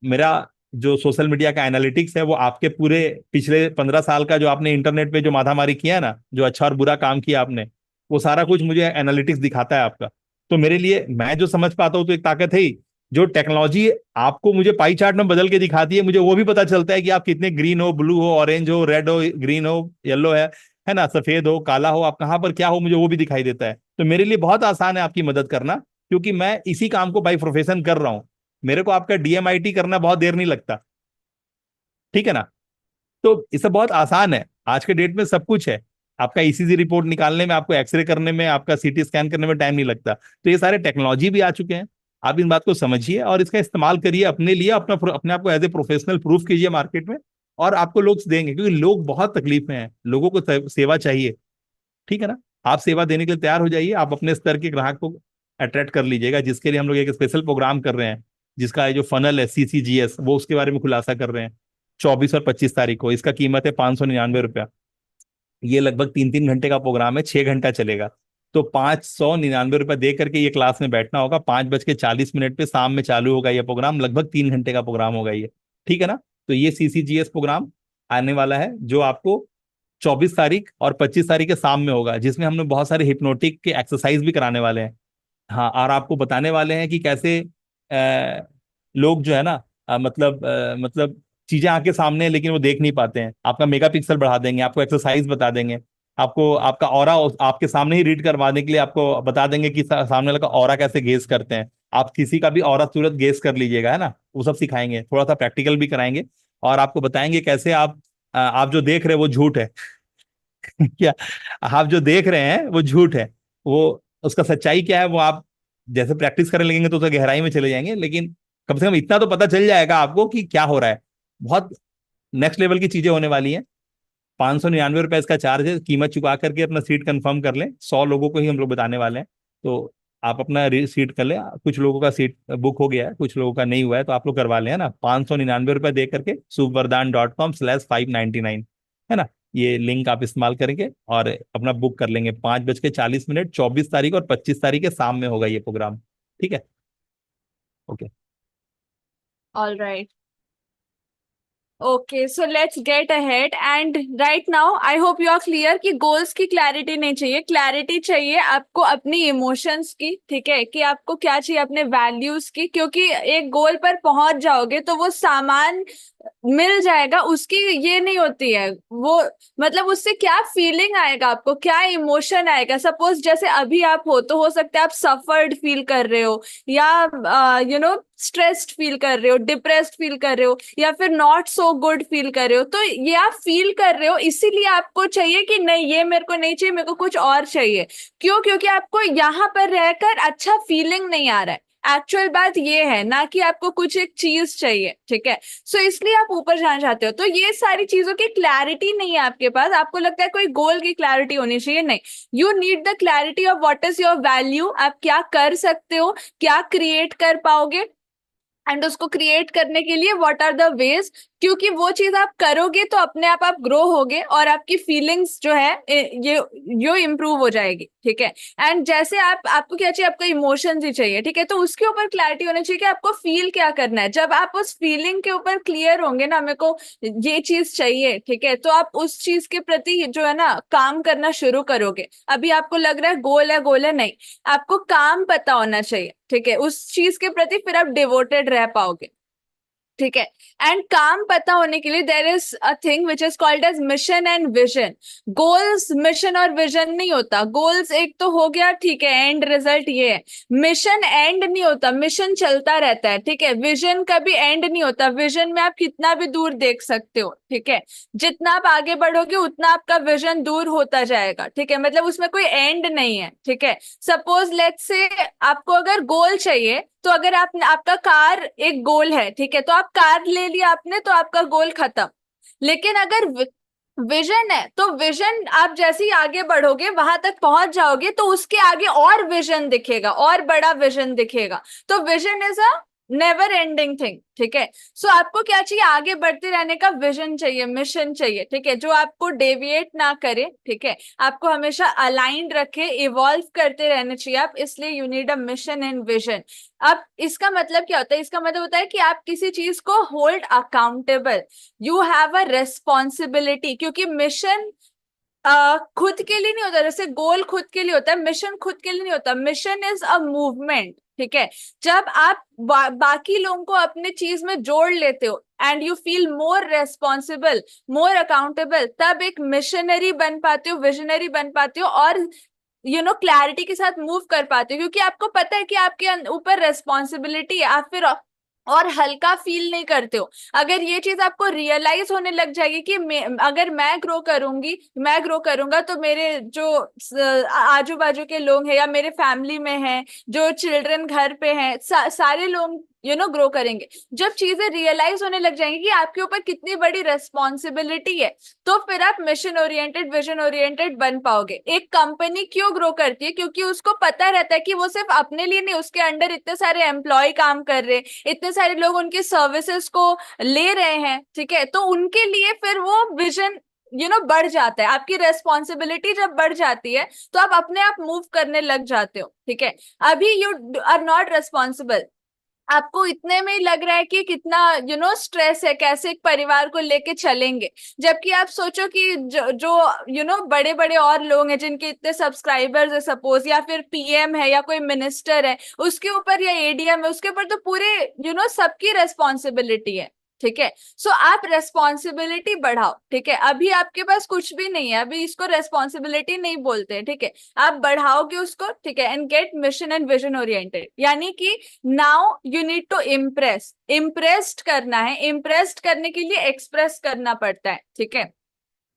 मेरा जो सोशल मीडिया का एनालिटिक्स है, वो आपके पूरे पिछले 15 साल का जो आपने इंटरनेट पे जो माथामारी किया है ना, जो अच्छा और बुरा काम किया आपने, वो सारा कुछ मुझे एनालिटिक्स दिखाता है आपका। तो मेरे लिए, मैं जो समझ पाता हूँ तो एक ताकत है ही। जो टेक्नोलॉजी आपको मुझे पाई चार्ट में बदल के दिखाती है, मुझे वो भी पता चलता है कि आप कितने ग्रीन हो, ब्लू हो, ऑरेंज हो, रेड हो, ग्रीन हो, येलो है ना, सफेद हो, काला हो, आप कहाँ पर क्या हो, मुझे वो भी दिखाई देता है। तो मेरे लिए बहुत आसान है आपकी मदद करना, क्योंकि मैं इसी काम को बाई प्रोफेशन कर रहा हूँ। मेरे को आपका डीएमआईटी करना बहुत देर नहीं लगता। ठीक है ना। तो इससे बहुत आसान है, आज के डेट में सब कुछ है। आपका ईसीजी रिपोर्ट निकालने में, आपको एक्सरे करने में, आपका सीटी स्कैन करने में टाइम नहीं लगता। तो ये सारे टेक्नोलॉजी भी आ चुके हैं। आप इन बात को समझिए और इसका इस्तेमाल करिए अपने लिए, अपने आप को एज ए प्रोफेशनल प्रूफ कीजिए मार्केट में। और आपको लोग देंगे, क्योंकि लोग बहुत तकलीफ में हैं, लोगों को सेवा चाहिए। ठीक है ना। आप सेवा देने के लिए तैयार हो जाइए, आप अपने स्तर के ग्राहक को अट्रैक्ट कर लीजिएगा, जिसके लिए हम लोग एक स्पेशल प्रोग्राम कर रहे हैं, जिसका जो फनल है सीसीजीएस, वो उसके बारे में खुलासा कर रहे हैं। 24 और 25 तारीख को इसका कीमत है 599 रुपया। ये लगभग 3-3 घंटे का प्रोग्राम है, 6 घंटा चलेगा। तो 599 रुपये दे करके ये क्लास में बैठना होगा। 5:40 पे शाम में चालू होगा ये प्रोग्राम, लगभग 3 घंटे का प्रोग्राम होगा ये। ठीक है ना। तो ये सीसीजीएस प्रोग्राम आने वाला है, जो आपको 24 तारीख और 25 तारीख के शाम में होगा, जिसमें हम लोग बहुत सारे हिप्नोटिक के एक्सरसाइज भी कराने वाले हैं। हाँ, और आपको बताने वाले हैं कि कैसे लोग जो है ना, मतलब चीजें आके सामने हैं, लेकिन वो देख नहीं पाते हैं। आपका मेगापिक्सल बढ़ा देंगे, आपको एक्सरसाइज बता देंगे, आपको आपका ऑरा आपके सामने ही रीड करवाने के लिए आपको बता देंगे कि सामने वाला का ऑरा कैसे गेस करते हैं। आप किसी का भी ऑरा तुरंत गेस कर लीजिएगा, है ना। वो सब सिखाएंगे, थोड़ा सा प्रैक्टिकल भी कराएंगे। और आपको बताएंगे कैसे आप जो देख रहे हैं वो झूठ है। क्या? आप जो देख रहे हैं वो झूठ है, वो उसका सच्चाई क्या है, वो आप जैसे प्रैक्टिस करने लगेंगे तो उसका गहराई में चले जाएंगे। लेकिन कम से कम इतना तो पता चल जाएगा आपको कि क्या हो रहा है। बहुत नेक्स्ट लेवल की चीजें होने वाली हैं। 599 रुपए इसका चार्ज है। कीमत चुका करके अपना सीट कंफर्म कर लें, 100 लोगों को ही हम लोग बताने वाले हैं। तो आप अपना सीट कर लें। कुछ लोगों का सीट बुक हो गया है, कुछ लोगों का नहीं हुआ है, तो आप लोग करवा लें, है ना। 599 रुपए दे करके superdan.com/599, है ना। ये लिंक आप इस्तेमाल करेंगे और अपना बुक कर लेंगे। 5:40, 24 तारीख और 25 तारीख के शाम में होगा ये प्रोग्राम। ठीक है। Okay. All right. Okay, so let's get ahead. And right now, I hope you are clear कि goals की clarity नहीं चाहिए, clarity चाहिए आपको अपनी emotions की, ठीक है, कि आपको क्या चाहिए अपने values की, क्योंकि एक goal पर पहुंच जाओगे तो वो सामान मिल जाएगा, उसकी ये नहीं होती है वो, मतलब उससे क्या फीलिंग आएगा आपको, क्या इमोशन आएगा। सपोज जैसे अभी आप हो, तो हो सकता है आप सफर्ड फील कर रहे हो, या स्ट्रेस्ड फील कर रहे हो, डिप्रेस्ड फील कर रहे हो, या फिर नॉट सो गुड फील कर रहे हो। तो ये आप फील कर रहे हो, इसीलिए आपको चाहिए कि नहीं, ये मेरे को नहीं चाहिए, मेरे को कुछ और चाहिए। क्यों? क्योंकि आपको यहाँ पर रहकर अच्छा फीलिंग नहीं आ रहा है। एक्चुअल बात ये है ना कि आपको कुछ एक चीज चाहिए, ठीक है। सो इसलिए आप ऊपर जाना चाहते हो। तो ये सारी चीजों की क्लैरिटी नहीं है आपके पास। आपको लगता है कोई गोल की क्लैरिटी होनी चाहिए, नहीं। You need the clarity of what is your value, आप क्या कर सकते हो, क्या क्रिएट कर पाओगे, एंड उसको क्रिएट करने के लिए व्हाट आर द वेज। क्योंकि वो चीज आप करोगे तो अपने आप ग्रो होगे और आपकी फीलिंग्स जो है ये इम्प्रूव हो जाएगी, ठीक है। एंड जैसे आपको क्या चाहिए, आपको इमोशंस ही चाहिए, ठीक है। तो उसके ऊपर क्लैरिटी होनी चाहिए कि आपको फील क्या करना है। जब आप उस फीलिंग के ऊपर क्लियर होंगे ना, मेरे को ये चीज चाहिए, ठीक है, तो आप उस चीज के प्रति जो है ना काम करना शुरू करोगे। अभी आपको लग रहा है गोल है, नहीं, आपको काम पता होना चाहिए, ठीक है, उस चीज के प्रति, फिर आप डिवोटेड रह पाओगे, ठीक है। एंड काम पता होने के लिए there is a thing which is called as mission and vision. Goals mission और विजन नहीं होता। गोल्स एक तो हो गया, ठीक है, एंड रिजल्ट ये है। मिशन एंड नहीं होता, मिशन चलता रहता है, ठीक है। विजन कभी एंड नहीं होता। विजन में आप कितना भी दूर देख सकते हो, ठीक है। जितना आप आगे बढ़ोगे उतना आपका विजन दूर होता जाएगा, ठीक है। मतलब उसमें कोई एंड नहीं है, ठीक है। सपोज लेट्स से आपको अगर गोल चाहिए, तो अगर आपका कार एक गोल है, ठीक है, तो आप कार ले लिया आपने, तो आपका गोल खत्म। लेकिन अगर विजन है, तो विजन आप जैसे ही आगे बढ़ोगे, वहां तक पहुंच जाओगे, तो उसके आगे और विजन दिखेगा, और बड़ा विजन दिखेगा। तो vision is a never ending thing, ठीक है। सो आपको क्या चाहिए, आगे बढ़ते रहने का विजन चाहिए, मिशन चाहिए, ठीक है, जो आपको डेविएट ना करे, ठीक है, आपको हमेशा अलाइंड रखे, इवॉल्व करते रहने चाहिए आप। इसलिए you need a mission and vision. अब इसका मतलब क्या होता है? इसका मतलब होता है कि आप किसी चीज को hold accountable, you have a responsibility. क्योंकि मिशन खुद के लिए नहीं होता, जैसे गोल खुद के लिए होता है, मिशन खुद के लिए नहीं होता। मिशन इज अ मूवमेंट, ठीक है। जब आप बाकी लोगों को अपने चीज में जोड़ लेते हो and you feel more responsible, more accountable, तब एक मिशनरी बन पाते हो, विजनरी बन पाते हो, और क्लैरिटी के साथ मूव कर पाते हो। क्योंकि आपको पता है कि आपके ऊपर रेस्पॉन्सिबिलिटी है, आप फिर और हल्का फील नहीं करते हो। अगर ये चीज आपको रियलाइज होने लग जाएगी कि अगर मैं ग्रो करूंगी, मैं ग्रो करूंगा, तो मेरे जो आजू बाजू के लोग हैं या मेरे फैमिली में हैं, जो चिल्ड्रन घर पे हैं, सारे लोग ग्रो करेंगे। जब चीजें रियलाइज होने लग जाएंगी कि आपके ऊपर कितनी बड़ी रेस्पॉन्सिबिलिटी है, तो फिर आप मिशन ओरिएंटेड, विजन ओरिएंटेड बन पाओगे। एक कंपनी क्यों ग्रो करती है? क्योंकि उसको पता रहता है कि वो सिर्फ अपने लिए नहीं, उसके अंडर इतने सारे एम्प्लॉय काम कर रहे हैं, इतने सारे लोग उनकी सर्विसेज को ले रहे हैं, ठीक है। तो उनके लिए फिर वो विजन बढ़ जाता है। आपकी रेस्पॉन्सिबिलिटी जब बढ़ जाती है, तो आप अपने आप मूव करने लग जाते हो, ठीक है। अभी यू आर नॉट रेस्पॉन्सिबल, आपको इतने में ही लग रहा है कि कितना स्ट्रेस है, कैसे एक परिवार को लेके चलेंगे। जबकि आप सोचो कि जो बड़े बड़े और लोग हैं जिनके इतने सब्सक्राइबर्स है सपोज, या फिर पीएम है या कोई मिनिस्टर है उसके ऊपर, या एडीएम है उसके ऊपर, तो पूरे सबकी रेस्पॉन्सिबिलिटी है, ठीक है। सो आप रेस्पॉन्सिबिलिटी बढ़ाओ, ठीक है। अभी आपके पास कुछ भी नहीं है, अभी इसको रेस्पॉन्सिबिलिटी नहीं बोलते, ठीक है। आप बढ़ाओगे उसको, ठीक है, and get mission and vision oriented. यानी कि now you need to impressed करना है। इम्प्रेस्ड करने के लिए एक्सप्रेस करना पड़ता है, ठीक है।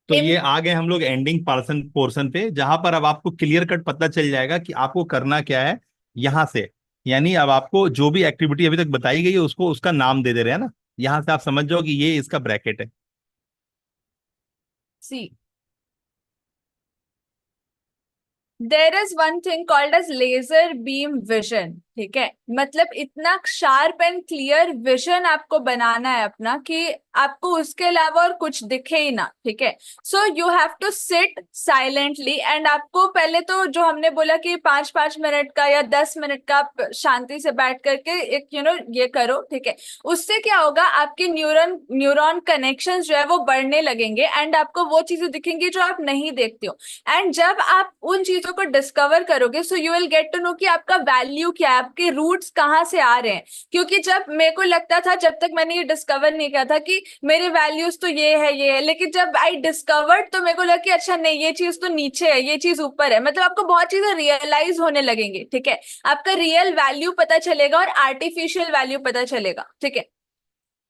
तो ये आ गए हम लोग एंडिंग पोर्शन पे, जहां पर अब आपको क्लियर कट पता चल जाएगा कि आपको करना क्या है यहां से। यानी अब आपको जो भी एक्टिविटी अभी तक बताई गई है उसको उसका नाम दे दे रहे हैं ना। यहां से आप समझ जाओ कि ये इसका ब्रैकेट है। See there is one thing called as laser beam vision, ठीक है। मतलब इतना शार्प एंड क्लियर विजन आपको बनाना है अपना कि आपको उसके अलावा और कुछ दिखे ही ना, ठीक है। So you have to sit silently and आपको पहले तो जो हमने बोला कि 5-5 मिनट का या 10 मिनट का आप शांति से बैठ करके एक ये करो, ठीक है। उससे क्या होगा, आपके न्यूरॉन कनेक्शंस जो है वो बढ़ने लगेंगे एंड आपको वो चीजें दिखेंगी जो आप नहीं देखते हो। एंड जब आप उन चीजों को डिस्कवर करोगे, so you will get to know कि आपका वैल्यू क्या है, आपके रूट्स कहाँ से आ रहे हैं। क्योंकि जब मेरे को लगता था, जब तक मैंने ये डिस्कवर नहीं किया था कि मेरे वैल्यूज तो ये है, लेकिन जब आई डिस्कवर्ड तो मेरे को लगा कि अच्छा नहीं, ये चीज तो नीचे है, ये चीज ऊपर है। मतलब आपको बहुत चीजें रियलाइज होने लगेंगे, ठीक है। आपका रियल वैल्यू पता चलेगा और आर्टिफिशियल वैल्यू पता चलेगा, ठीक है।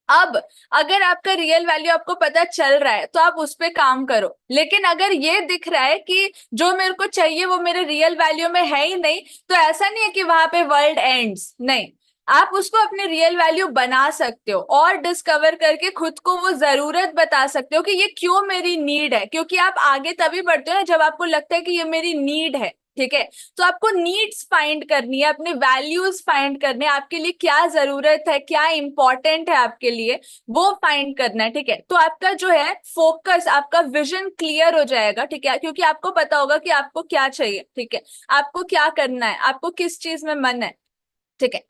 अब अगर आपका रियल वैल्यू आपको पता चल रहा है तो आप उस पे काम करो। लेकिन अगर ये दिख रहा है कि जो मेरे को चाहिए वो मेरे रियल वैल्यू में है ही नहीं, तो ऐसा नहीं है कि वहां पे वर्ल्ड एंड्स, नहीं। आप उसको अपने रियल वैल्यू बना सकते हो और डिस्कवर करके खुद को वो जरूरत बता सकते हो कि ये क्यों मेरी नीड है। क्योंकि आप आगे तभी बढ़ते हो ना जब आपको लगता है कि ये मेरी नीड है, ठीक है। तो आपको नीड्स फाइंड करनी है, अपने वैल्यूज फाइंड करने हैं, आपके लिए क्या जरूरत है, क्या इंपॉर्टेंट है आपके लिए, वो फाइंड करना है, ठीक है। तो आपका जो है फोकस, आपका विजन क्लियर हो जाएगा, ठीक है। क्योंकि आपको पता होगा कि आपको क्या चाहिए, ठीक है। आपको क्या करना है, आपको किस चीज में मन है, ठीक है।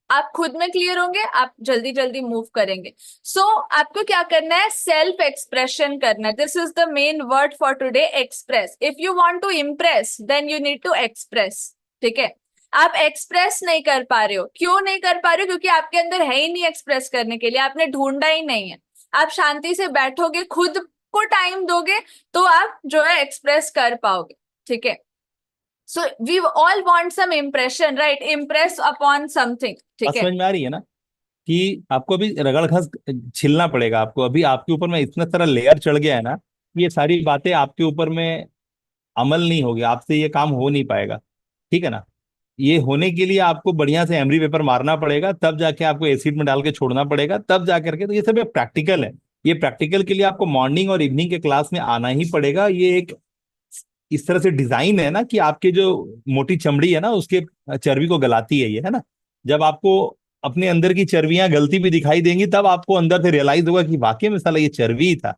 आप खुद में क्लियर होंगे, आप जल्दी जल्दी मूव करेंगे। सो आपको क्या करना है, सेल्फ एक्सप्रेशन करना है। This is the main word for today, express. If you want to impress then you need to express, ठीक है। आप एक्सप्रेस नहीं कर पा रहे हो, क्यों नहीं कर पा रहे हो? क्योंकि आपके अंदर है ही नहीं एक्सप्रेस करने के लिए, आपने ढूंढा ही नहीं है। आप शांति से बैठोगे, खुद को टाइम दोगे, तो आप जो है एक्सप्रेस कर पाओगे, ठीक है। So we all want some impression, right? Impress upon something, बात ठीक है। समझ में आ रही है ना कि आपको अभी रगड़ घस छिलना पड़ेगा। आपको अभी आपके ऊपर में इतना सारा लेयर चढ़ गया है ना, ये सारी बातें आपके ऊपर में अमल नहीं होगी, आपसे ये काम हो नहीं पाएगा, ठीक है ना। ये होने के लिए आपको बढ़िया से एमरी पेपर मारना पड़ेगा, तब जाके आपको एसिड में डाल के छोड़ना पड़ेगा, तब जा करके। तो ये सब प्रैक्टिकल है। ये प्रैक्टिकल के लिए आपको मॉर्निंग और इवनिंग के क्लास में आना ही पड़ेगा। ये एक इस तरह से डिजाइन है ना कि आपके जो मोटी चमड़ी है ना उसके चर्बी को गलाती है ये, है ना। जब आपको अपने अंदर की चर्बियां गलती भी दिखाई देंगी तब आपको अंदर से रियलाइज होगा कि वाकई में साला ये चर्बी ही था,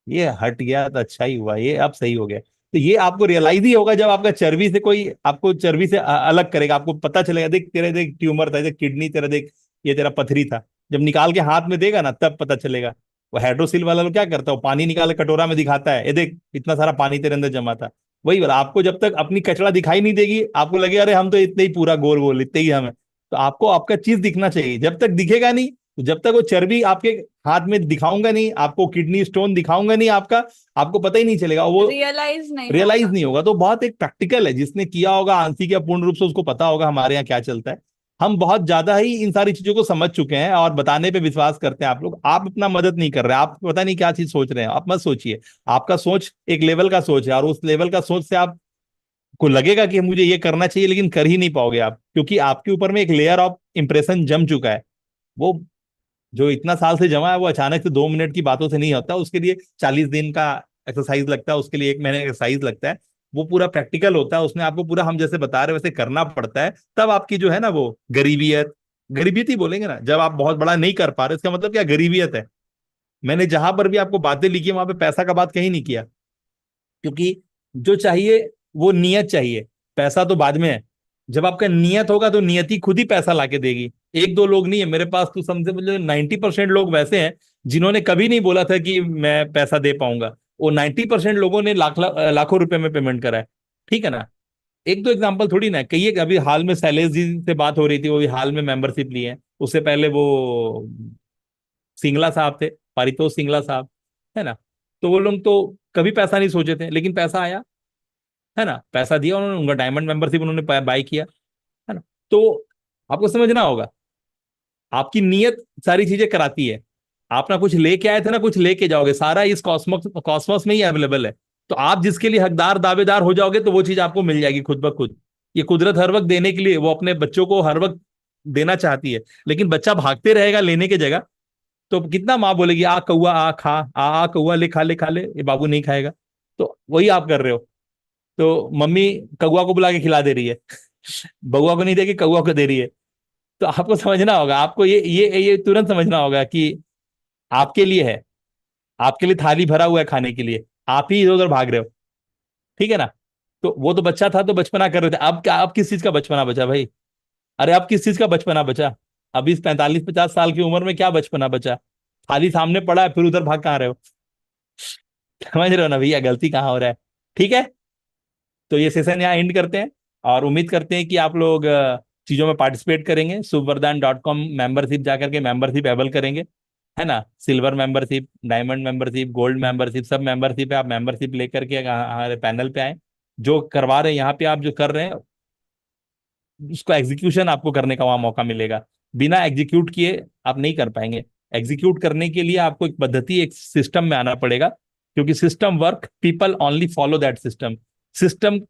ये हट गया तो अच्छा ही हुआ, ये अब सही हो गया। तो ये आपको रियलाइज ही होगा जब आपका चर्बी से कोई आपको चर्बी से अलग करेगा। आपको पता चलेगा, देख तेरे देख ट्यूमर था, देख किडनी तेरा, देख ये तेरा पथरी था। जब निकाल के हाथ में देगा ना तब पता चलेगा। वो हाइड्रोसिल वाला लोग क्या करता है, वो पानी निकाल के कटोरा में दिखाता है, ये देख इतना सारा पानी तेरे अंदर जमा था। वही वाला, आपको जब तक अपनी कचरा दिखाई नहीं देगी आपको लगेगा अरे हम तो इतने ही, पूरा गोल गोल इतने ही हम है। तो आपको आपका चीज दिखना चाहिए। जब तक दिखेगा नहीं, तो जब तक वो चर्बी आपके हाथ में दिखाऊंगा नहीं, आपको किडनी स्टोन दिखाऊंगा नहीं आपका, आपको पता ही नहीं चलेगा, वो रियलाइज नहीं रियलाइज होगा। नहीं होगा। तो बहुत एक प्रैक्टिकल है, जिसने किया होगा आंशिक या पूर्ण रूप से उसको पता होगा हमारे यहाँ क्या चलता है। हम बहुत ज्यादा ही इन सारी चीजों को समझ चुके हैं और बताने पे विश्वास करते हैं। आप लोग आप अपना मदद नहीं कर रहे, आप पता नहीं क्या चीज सोच रहे हैं। आप मत सोचिए, आपका सोच एक लेवल का सोच है और उस लेवल का सोच से आप को लगेगा कि मुझे ये करना चाहिए, लेकिन कर ही नहीं पाओगे आप, क्योंकि आपके ऊपर में एक लेयर ऑफ इंप्रेशन जम चुका है। वो जो इतना साल से जमा है वो अचानक से 2 मिनट की बातों से नहीं होता, उसके लिए 40 दिन का एक्सरसाइज लगता है, उसके लिए 1 महीने का एक्सरसाइज लगता है। वो पूरा प्रैक्टिकल होता है, उसमें आपको पूरा हम जैसे बता रहे वैसे करना पड़ता है। तब आपकी जो है ना वो गरीबियत, गरीबियत ही बोलेंगे ना, जब आप बहुत बड़ा नहीं कर पा रहे इसका मतलब क्या, गरीबियत है। मैंने जहां पर भी आपको बातें लिखी है वहां पे पैसा का बात कहीं नहीं किया, क्योंकि जो चाहिए वो नियत चाहिए, पैसा तो बाद में है। जब आपका नियत होगा तो नियति खुद ही पैसा लाके देगी। एक दो लोग नहीं है मेरे पास, तो समझे मुझे 90% लोग वैसे हैं जिन्होंने कभी नहीं बोला था कि मैं पैसा दे पाऊंगा। वो 90% लोगों ने लाखों रुपए में पेमेंट करा है, ठीक है ना। एक दो एग्जांपल थोड़ी ना है, कहिए कि अभी हाल में शैलेश जी से बात हो रही थी, वो भी हाल में मेंबरशिप ली है। उससे पहले वो सिंगला साहब थे, पारितोष सिंगला साहब, है ना। तो वो लोग तो कभी पैसा नहीं सोचे थे, लेकिन पैसा आया, है ना। पैसा दिया उन्होंने, उनका डायमंड मेंबरशिप उन्होंने बाय किया, है ना। तो आपको समझना होगा, आपकी नीयत सारी चीजें कराती है। आप ना कुछ लेके आए थे ना कुछ लेके जाओगे, सारा इस कॉस्मोस कॉस्मोस में ही अवेलेबल है। तो आप जिसके लिए हकदार दावेदार हो जाओगे तो वो चीज आपको मिल जाएगी खुद ब खुद। ये कुदरत हर वक्त देने के लिए, वो अपने बच्चों को हर वक्त देना चाहती है, लेकिन बच्चा भागते रहेगा लेने की जगह। तो कितना माँ बोलेगी आ कौआ आ खा, आ कौआ ले खा ले खा ले, ये बाबू नहीं खाएगा। तो वही आप कर रहे हो। तो मम्मी कौवा को बुला के खिला दे रही है, बउआ को नहीं दे के कौवा को दे रही है। तो आपको समझना होगा, आपको ये तुरंत समझना होगा कि आपके लिए है, आपके लिए थाली भरा हुआ है खाने के लिए, आप ही इधर उधर भाग रहे हो, ठीक है ना। तो वो तो बच्चा था तो बचपना कर रहे थे, अब क्या, अब किस चीज का बचपना बचा भाई? अरे अब किस चीज का बचपना बचा? अभी इस 45-50 साल की उम्र में क्या बचपना बचा? थाली सामने पड़ा है, फिर उधर भाग कहाँ रहे हो? समझ रहे हो ना भैया, गलती कहाँ हो रहा है? ठीक है, तो ये सेशन यहाँ एंड करते हैं, और उम्मीद करते हैं कि आप लोग चीजों में पार्टिसिपेट करेंगे। suvardan.com मेंबरशिप जाकर के मेंबरशिप एबल करेंगे, है ना। Silver membership, diamond membership, gold membership, सब मेंबरशिप है। आप मेंबरशिप लेकर के हमारे पैनल पे आए। जो करवा रहे हैं यहाँ पे, आप जो कर रहे हैं उसको एग्जीक्यूशन आपको करने का वहां मौका मिलेगा। बिना एग्जीक्यूट किए आप नहीं कर पाएंगे। एग्जीक्यूट करने के लिए आपको एक पद्धति, एक सिस्टम में आना पड़ेगा, क्योंकि system work, people only follow that system. System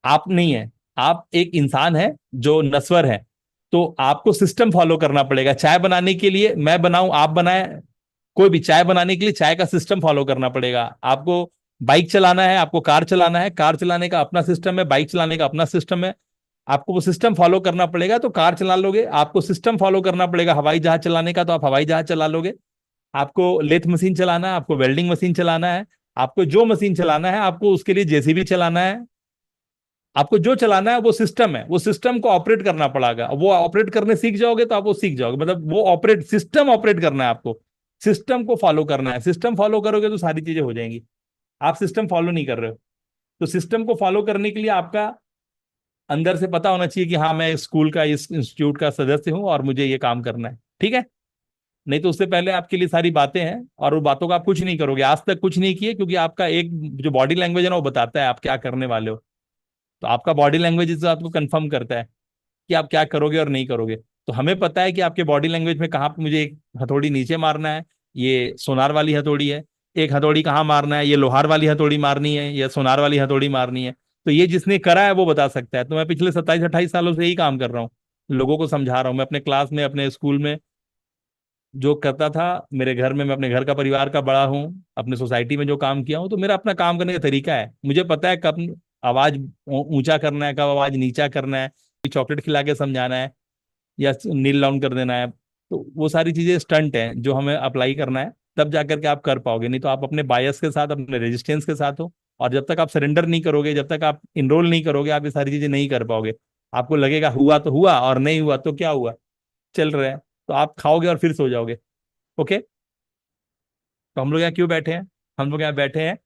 आप नहीं है, आप एक इंसान है जो नस्वर है, तो आपको सिस्टम फॉलो करना पड़ेगा। चाय बनाने के लिए मैं बनाऊं, आप बनाए, कोई भी, चाय बनाने के लिए चाय का सिस्टम फॉलो करना पड़ेगा आपको। बाइक चलाना है, आपको कार चलाना है, कार चलाने का अपना सिस्टम है, बाइक चलाने का अपना सिस्टम है। आपको वो सिस्टम फॉलो करना पड़ेगा तो कार चला लोगे। आपको सिस्टम फॉलो करना पड़ेगा हवाई जहाज चलाने का, तो आप हवाई जहाज चला लोगे। आपको लेथ मशीन चलाना है, आपको वेल्डिंग मशीन चलाना है, आपको जो मशीन चलाना है, आपको उसके लिए जेसीबी चलाना है, आपको जो चलाना है वो सिस्टम है, वो सिस्टम को ऑपरेट करना पड़ेगा। वो ऑपरेट करने सीख जाओगे तो आप वो सीख जाओगे, मतलब वो ऑपरेट, सिस्टम ऑपरेट करना है आपको, सिस्टम को फॉलो करना है। सिस्टम फॉलो करोगे तो सारी चीजें हो जाएंगी। आप सिस्टम फॉलो नहीं कर रहे हो, तो सिस्टम को फॉलो करने के लिए आपका अंदर से पता होना चाहिए कि हाँ, मैं इस स्कूल का, इस इंस्टीट्यूट का सदस्य हूँ और मुझे ये काम करना है, ठीक है। नहीं तो उससे पहले आपके लिए सारी बातें हैं, और वो बातों का आप कुछ नहीं करोगे, आज तक कुछ नहीं किए, क्योंकि आपका एक जो बॉडी लैंग्वेज है ना, वो बताता है आप क्या करने वाले हो। तो आपका बॉडी लैंग्वेज इस बात को कंफर्म करता है कि आप क्या करोगे और नहीं करोगे। तो हमें पता है कि आपके बॉडी लैंग्वेज में कहाँ पे मुझे एक हथौड़ी नीचे मारना है, ये सोनार वाली हथौड़ी है, एक हथौड़ी कहाँ मारना है, ये लोहार वाली हथौड़ी मारनी है या सोनार वाली हथौड़ी मारनी है। तो ये जिसने करा है वो बता सकता है। तो मैं पिछले 27-28 सालों से यही काम कर रहा हूँ, लोगों को समझा रहा हूँ। मैं अपने क्लास में, अपने स्कूल में जो करता था, मेरे घर में, मैं अपने घर का, परिवार का बड़ा हूँ, अपने सोसाइटी में जो काम किया हूँ, तो मेरा अपना काम करने का तरीका है। मुझे पता है कब आवाज ऊंचा करना है, कब आवाज नीचा करना है, चॉकलेट खिला के समझाना है या नील डाउन कर देना है। तो वो सारी चीजें स्टंट हैं जो हमें अप्लाई करना है, तब जाकर के आप कर पाओगे। नहीं तो आप अपने बायस के साथ, अपने रेजिस्टेंस के साथ हो, और जब तक आप सरेंडर नहीं करोगे, जब तक आप इनरोल नहीं करोगे, आप ये सारी चीजें नहीं कर पाओगे। आपको लगेगा हुआ तो हुआ, और नहीं हुआ तो क्या हुआ, चल रहा है, तो आप खाओगे और फिर सो जाओगे। ओके, तो हम लोग यहाँ क्यों बैठे हैं? हम लोग यहाँ बैठे हैं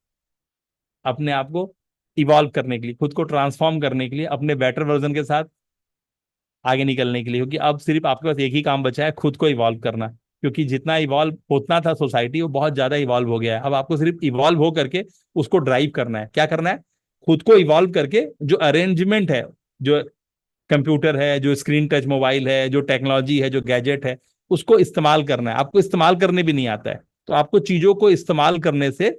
अपने आप को इवॉल्व करने के लिए, खुद को ट्रांसफॉर्म करने के लिए, अपने बेटर वर्जन के साथ आगे निकलने के लिए। क्योंकि अब सिर्फ आपके पास एक ही काम बचा है, खुद को इवॉल्व करना। क्योंकि जितना इवॉल्व होना था सोसाइटी, वो बहुत ज्यादा इवॉल्व हो गया है। अब आपको सिर्फ इवॉल्व हो करके उसको ड्राइव करना है। क्या करना है? खुद को इवॉल्व करके जो अरेंजमेंट है, जो कंप्यूटर है, जो स्क्रीन टच मोबाइल है, जो टेक्नोलॉजी है, जो गैजेट है, उसको इस्तेमाल करना है। आपको इस्तेमाल करने भी नहीं आता है, तो आपको चीजों को इस्तेमाल करने से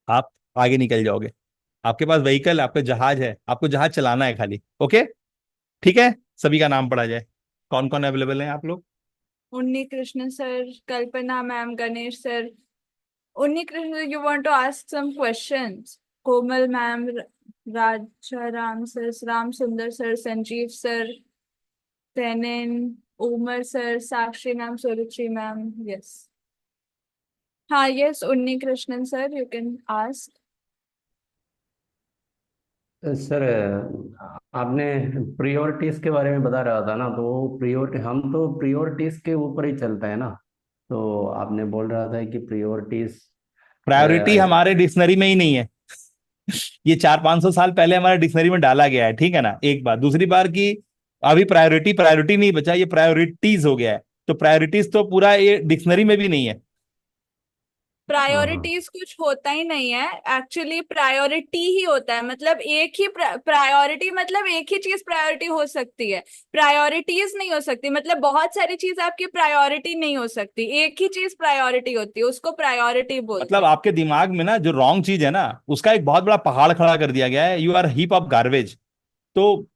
आप आगे निकल जाओगे। आपके पास व्हीकल, आपका जहाज है, आपको जहाज चलाना है खाली। ओके, ठीक है। सभी का नाम पढ़ा जाए। कौन कौन अवेलेबल है आप लोग? Unni Krishnan sir, Kalpana ma'am, Ganesh sir. Unni Krishnan, you want to ask some questions? Komal ma'am, Raja Ram sir, Ram Sundar sir, Sanjeev sir, Tenin, Umar sir, Sakshi ma'am, Suruchi ma'am. Yes. हाँ, yes, Unni Krishnan sir, you can ask. Sir, आपने priorities के बारे में बता रहा था ना, तो प्रियोरिटी, हम तो प्रियोरिटीज के ऊपर ही चलता है ना। तो आपने बोल रहा था कि प्रियोरिटीज प्रायोरिटी ऐसे। हमारे डिक्शनरी में ही नहीं है। ये 400-500 साल पहले हमारे डिक्शनरी में डाला गया है, ठीक है ना। एक बार, दूसरी बार की, अभी प्रायोरिटी प्रायोरिटी नहीं बचा, ये प्रायोरिटीज हो गया है। तो प्रायोरिटीज तो पूरा ये डिक्शनरी में भी नहीं है। हाँ हाँ। प्रायोरिटीज कुछ होता ही नहीं है, एक्चुअली प्रायोरिटी ही होता है। मतलब एक ही प्रायोरिटी, मतलब एक ही चीज प्रायोरिटी हो सकती है, प्रायोरिटीज नहीं हो सकती। मतलब बहुत सारी चीज आपकी प्रायोरिटी नहीं हो सकती, एक ही चीज प्रायोरिटी होती है, उसको प्रायोरिटी बोलते मतलब हैं। आपके दिमाग में ना जो रॉन्ग चीज है ना, उसका एक बहुत बड़ा पहाड़ खड़ा कर दिया गया है। You are heap of garbage. तो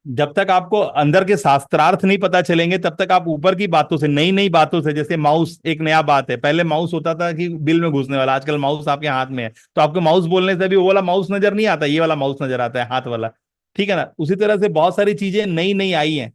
जब तक आपको अंदर के शास्त्रार्थ नहीं पता चलेंगे तब तक आप ऊपर की बातों से, नई नई बातों से, जैसे माउस एक नया बात है, पहले माउस होता था कि बिल में घुसने वाला, आजकल माउस आपके हाथ में है, तो आपको माउस बोलने से भी वो वाला माउस नजर नहीं आता, ये वाला माउस नजर आता है, हाथ वाला। ठीक है ना? उसी तरह से बहुत सारी चीजें नई नई आई हैं,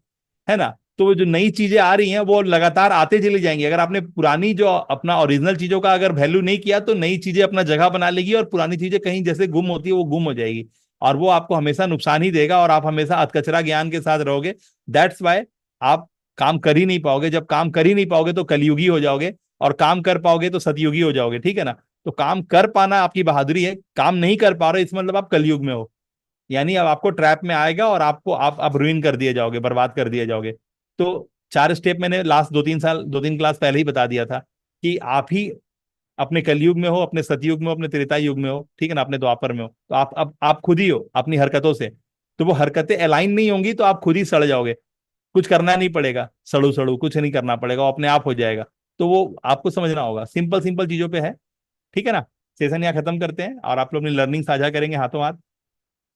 है ना? तो वो जो नई चीजें आ रही हैं वो लगातार आते चली जाएंगी। अगर आपने पुरानी जो अपना ओरिजिनल चीजों का अगर वैल्यू नहीं किया तो नई चीजें अपना जगह बना लेगी, और पुरानी चीजें कहीं जैसे गुम होती है वो गुम हो जाएगी, और वो आपको हमेशा नुकसान ही देगा, और आप हमेशा अधकचरा ज्ञान के साथ रहोगे। दैट्स वाई आप काम कर ही नहीं पाओगे। जब काम कर ही नहीं पाओगे तो कलयुगी हो जाओगे, और काम कर पाओगे तो सतयुगी हो जाओगे। ठीक है ना? तो काम कर पाना आपकी बहादुरी है, काम नहीं कर पा रहे इस मतलब आप कलयुग में हो, यानी अब आपको ट्रैप में आएगा और आपको आप रुइन कर दिए जाओगे, बर्बाद कर दिए जाओगे। तो 4 स्टेप मैंने लास्ट 2-3 साल, 2-3 क्लास पहले ही बता दिया था कि आप ही अपने कलयुग में हो, अपने सतयुग में हो, अपने त्रेता युग में हो, ठीक है ना, अपने द्वापर में हो, तो आप अब आप खुद ही हो अपनी हरकतों से। तो वो हरकतें अलाइन नहीं होंगी तो आप खुद ही सड़ जाओगे। कुछ करना नहीं पड़ेगा, सड़ू सड़ू कुछ नहीं करना पड़ेगा, वो अपने आप हो जाएगा। तो वो आपको समझना होगा, सिंपल सिंपल चीजों पे है। ठीक है ना? सेशन यहाँ खत्म करते हैं और आप लोग अपनी लर्निंग साझा करेंगे हाथों हाथ।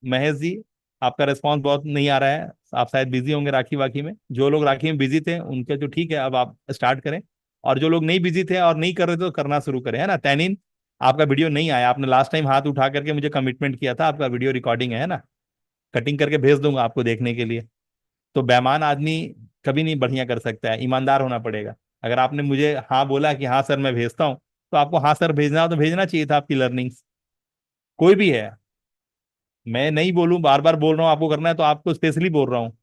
महेश जी, आपका रिस्पांस बहुत नहीं आ रहा है, आप शायद बिजी होंगे राखी वाखी में। जो लोग राखी में बिजी थे उनके तो ठीक है, अब आप स्टार्ट करें, और जो लोग नहीं बिजी थे और नहीं कर रहे थे तो करना शुरू करें, है ना? तैनीन, आपका वीडियो नहीं आया, आपने लास्ट टाइम हाथ उठा करके मुझे कमिटमेंट किया था, आपका वीडियो रिकॉर्डिंग है ना? कटिंग करके भेज दूंगा आपको देखने के लिए। तो बेईमान आदमी कभी नहीं बढ़िया कर सकता है, ईमानदार होना पड़ेगा। अगर आपने मुझे हाँ बोला कि हाँ सर मैं भेजता हूँ, तो आपको हाँ सर भेजना हो तो भेजना चाहिए था आपकी लर्निंग, कोई भी है। मैं नहीं बोलूं, बार बार बोल रहा हूँ आपको करना है तो आपको स्पेशली बोल रहा हूँ,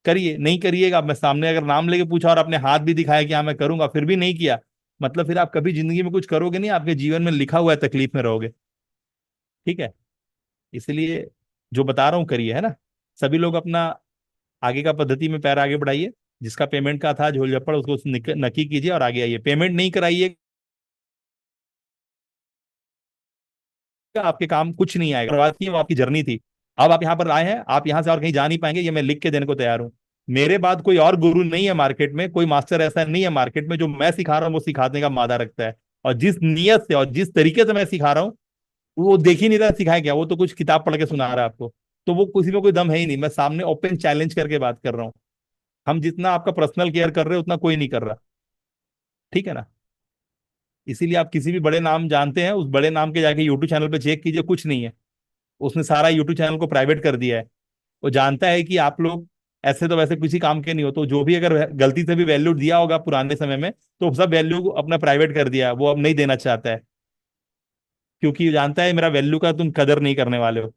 करिए। नहीं करिएगा, मैं सामने अगर नाम लेके पूछा और अपने हाथ भी दिखाया कि हाँ मैं करूंगा, फिर भी नहीं किया, मतलब फिर आप कभी जिंदगी में कुछ करोगे नहीं, आपके जीवन में लिखा हुआ है तकलीफ में रहोगे। ठीक है? इसलिए जो बता रहा हूँ करिए, है ना? सभी लोग अपना आगे का पद्धति में पैर आगे बढ़ाइए। जिसका पेमेंट का था झोल झप्पड़ उसको नकी कीजिए और आगे आइए। पेमेंट नहीं कराइए, आपके काम कुछ नहीं आएगा। बात की वो आपकी जर्नी थी, अब आप यहाँ पर आए हैं, आप यहाँ से और कहीं जा नहीं पाएंगे, ये मैं लिख के देने को तैयार हूँ। मेरे बाद कोई और गुरु नहीं है मार्केट में, कोई मास्टर ऐसा नहीं है मार्केट में, जो मैं सिखा रहा हूँ वो सिखाने का मादा रखता है। और जिस नियत से और जिस तरीके से मैं सिखा रहा हूँ, वो देख ही नहीं रहा सिखाया क्या, वो तो कुछ किताब पढ़ के सुना रहा है आपको। तो वो किसी में कोई दम है ही नहीं। मैं सामने ओपन चैलेंज करके बात कर रहा हूँ। हम जितना आपका पर्सनल केयर कर रहे हैं उतना कोई नहीं कर रहा। ठीक है ना? इसीलिए आप किसी भी बड़े नाम जानते हैं, उस बड़े नाम के जाके यूट्यूब चैनल पे चेक कीजिए, कुछ नहीं है। उसने सारा यूट्यूब चैनल को प्राइवेट कर दिया है। वो जानता है कि आप लोग ऐसे तो वैसे किसी काम के नहीं हो, तो जो भी अगर गलती से भी वैल्यू दिया होगा पुराने समय में, तो सब वैल्यू अपना प्राइवेट कर दिया है, वो अब नहीं देना चाहता है, क्योंकि जानता है मेरा वैल्यू का तुम कदर नहीं करने वाले हो।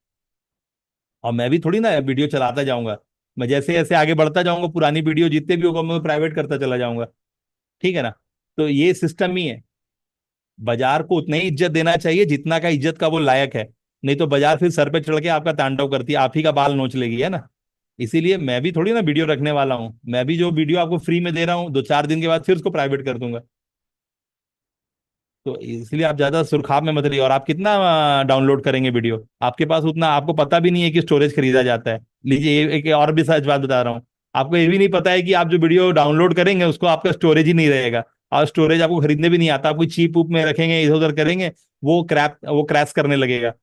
और मैं भी थोड़ी ना वीडियो चलाता जाऊंगा, मैं जैसे जैसे आगे बढ़ता जाऊंगा पुरानी वीडियो जितने भी होगा मैं प्राइवेट करता चला जाऊंगा। ठीक है ना? तो ये सिस्टम ही है। बाजार को उतना ही इज्जत देना चाहिए जितना का इज्जत का वो लायक है, नहीं तो बाजार फिर सर पे चढ़ के आपका तांडव करती है, आप ही का बाल नोच लेगी, है ना? इसीलिए मैं भी थोड़ी ना वीडियो रखने वाला हूँ, मैं भी जो वीडियो आपको फ्री में दे रहा हूँ 2-4 दिन के बाद फिर उसको प्राइवेट कर दूंगा। तो इसलिए आप ज्यादा सुरखाब में मत रहिए। और आप कितना डाउनलोड करेंगे वीडियो, आपके पास उतना आपको पता भी नहीं है कि स्टोरेज खरीदा जाता है। लीजिए एक और भी सच बात बता रहा हूँ, आपको ये भी नहीं पता है कि आप जो वीडियो डाउनलोड करेंगे उसको आपका स्टोरेज ही नहीं रहेगा, और स्टोरेज आपको खरीदने भी नहीं आता, आप कोई चीप उप में रखेंगे, इधर उधर करेंगे, वो क्रैश करने लगेगा।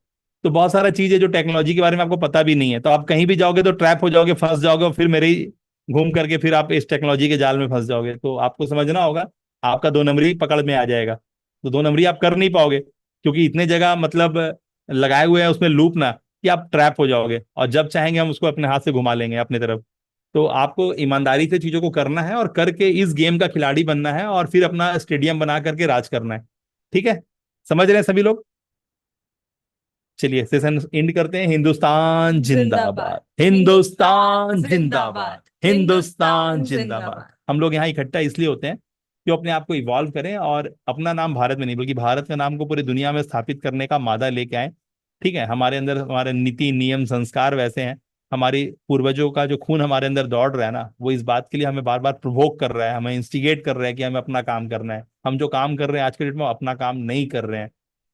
तो बहुत सारा चीज है जो टेक्नोलॉजी के बारे में आपको पता भी नहीं है, तो आप कहीं भी जाओगे तो ट्रैप हो जाओगे, फंस जाओगे, और फिर मेरे ही घूम करके फिर आप इस टेक्नोलॉजी के जाल में फंस जाओगे। तो आपको समझना होगा, आपका 2 नंबरी पकड़ में आ जाएगा। तो 2 नंबरी आप कर नहीं पाओगे, क्योंकि इतने जगह मतलब लगाए हुए हैं उसमें लूप ना, कि आप ट्रैप हो जाओगे, और जब चाहेंगे हम उसको अपने हाथ से घुमा लेंगे अपने तरफ। तो आपको ईमानदारी से चीजों को करना है, और करके इस गेम का खिलाड़ी बनना है, और फिर अपना स्टेडियम बना करके राज करना है। ठीक है? समझ रहे हैं सभी लोग? चलिए सेशन एंड करते हैं। हिंदुस्तान जिंदाबाद। जिंदाबाद, हिंदुस्तान जिंदाबाद। जिंदाबाद, हिंदुस्तान हिंदुस्तान जिंदाबाद। जिंदाबाद। हम लोग यहाँ इकट्ठा इसलिए होते हैं कि अपने आप को इवॉल्व करें, और अपना नाम भारत में नहीं बल्कि भारत के नाम को पूरी दुनिया में स्थापित करने का मादा लेके आए। ठीक है? हमारे अंदर हमारे नीति नियम संस्कार वैसे हैं, हमारी पूर्वजों का जो खून हमारे अंदर दौड़ रहा है ना, वो इस बात के लिए हमें बार बार प्रोवोक कर रहा है, हमें इंस्टिगेट कर रहा है कि हमें अपना काम करना है। हम जो काम कर रहे हैं आज के डेट में अपना काम नहीं कर रहे हैं,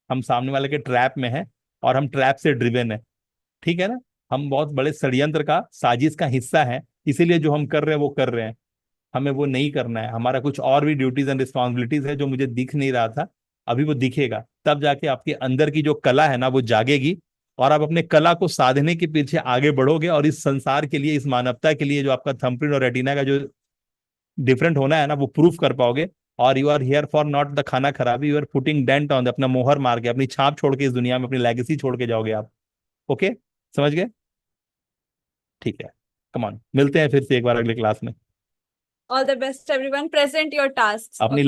हम सामने वाले के ट्रैप में हैं, और हम ट्रैप से ड्रिवन है। ठीक है ना? हम बहुत बड़े षड्यंत्र का, साजिश का हिस्सा है, इसीलिए जो हम कर रहे हैं वो कर रहे हैं। हमें वो नहीं करना है, हमारा कुछ और भी ड्यूटीज एंड रिस्पॉन्सिबिलिटीज है जो मुझे दिख नहीं रहा था, अभी वो दिखेगा, तब जाके आपके अंदर की जो कला है ना वो जागेगी, और आप अपने कला को साधने के पीछे आगे बढ़ोगे, और इस संसार के लिए, इस मानवता के लिए जो आपका थंबप्रिंट और रेटिना का जो डिफरेंट होना है ना, वो प्रूफ कर पाओगे। और you are here for not the खाना खराबी, you are putting dent on, अपना मोहर मार के, अपनी छाप छोड़ के इस दुनिया में अपनी लेगेसी छोड़ के जाओगे आप। ओके, समझ गए? ठीक है, कम ऑन, मिलते हैं फिर से एक बार अगले क्लास में। All the best, everyone. Present your tasks. अपनी Okay.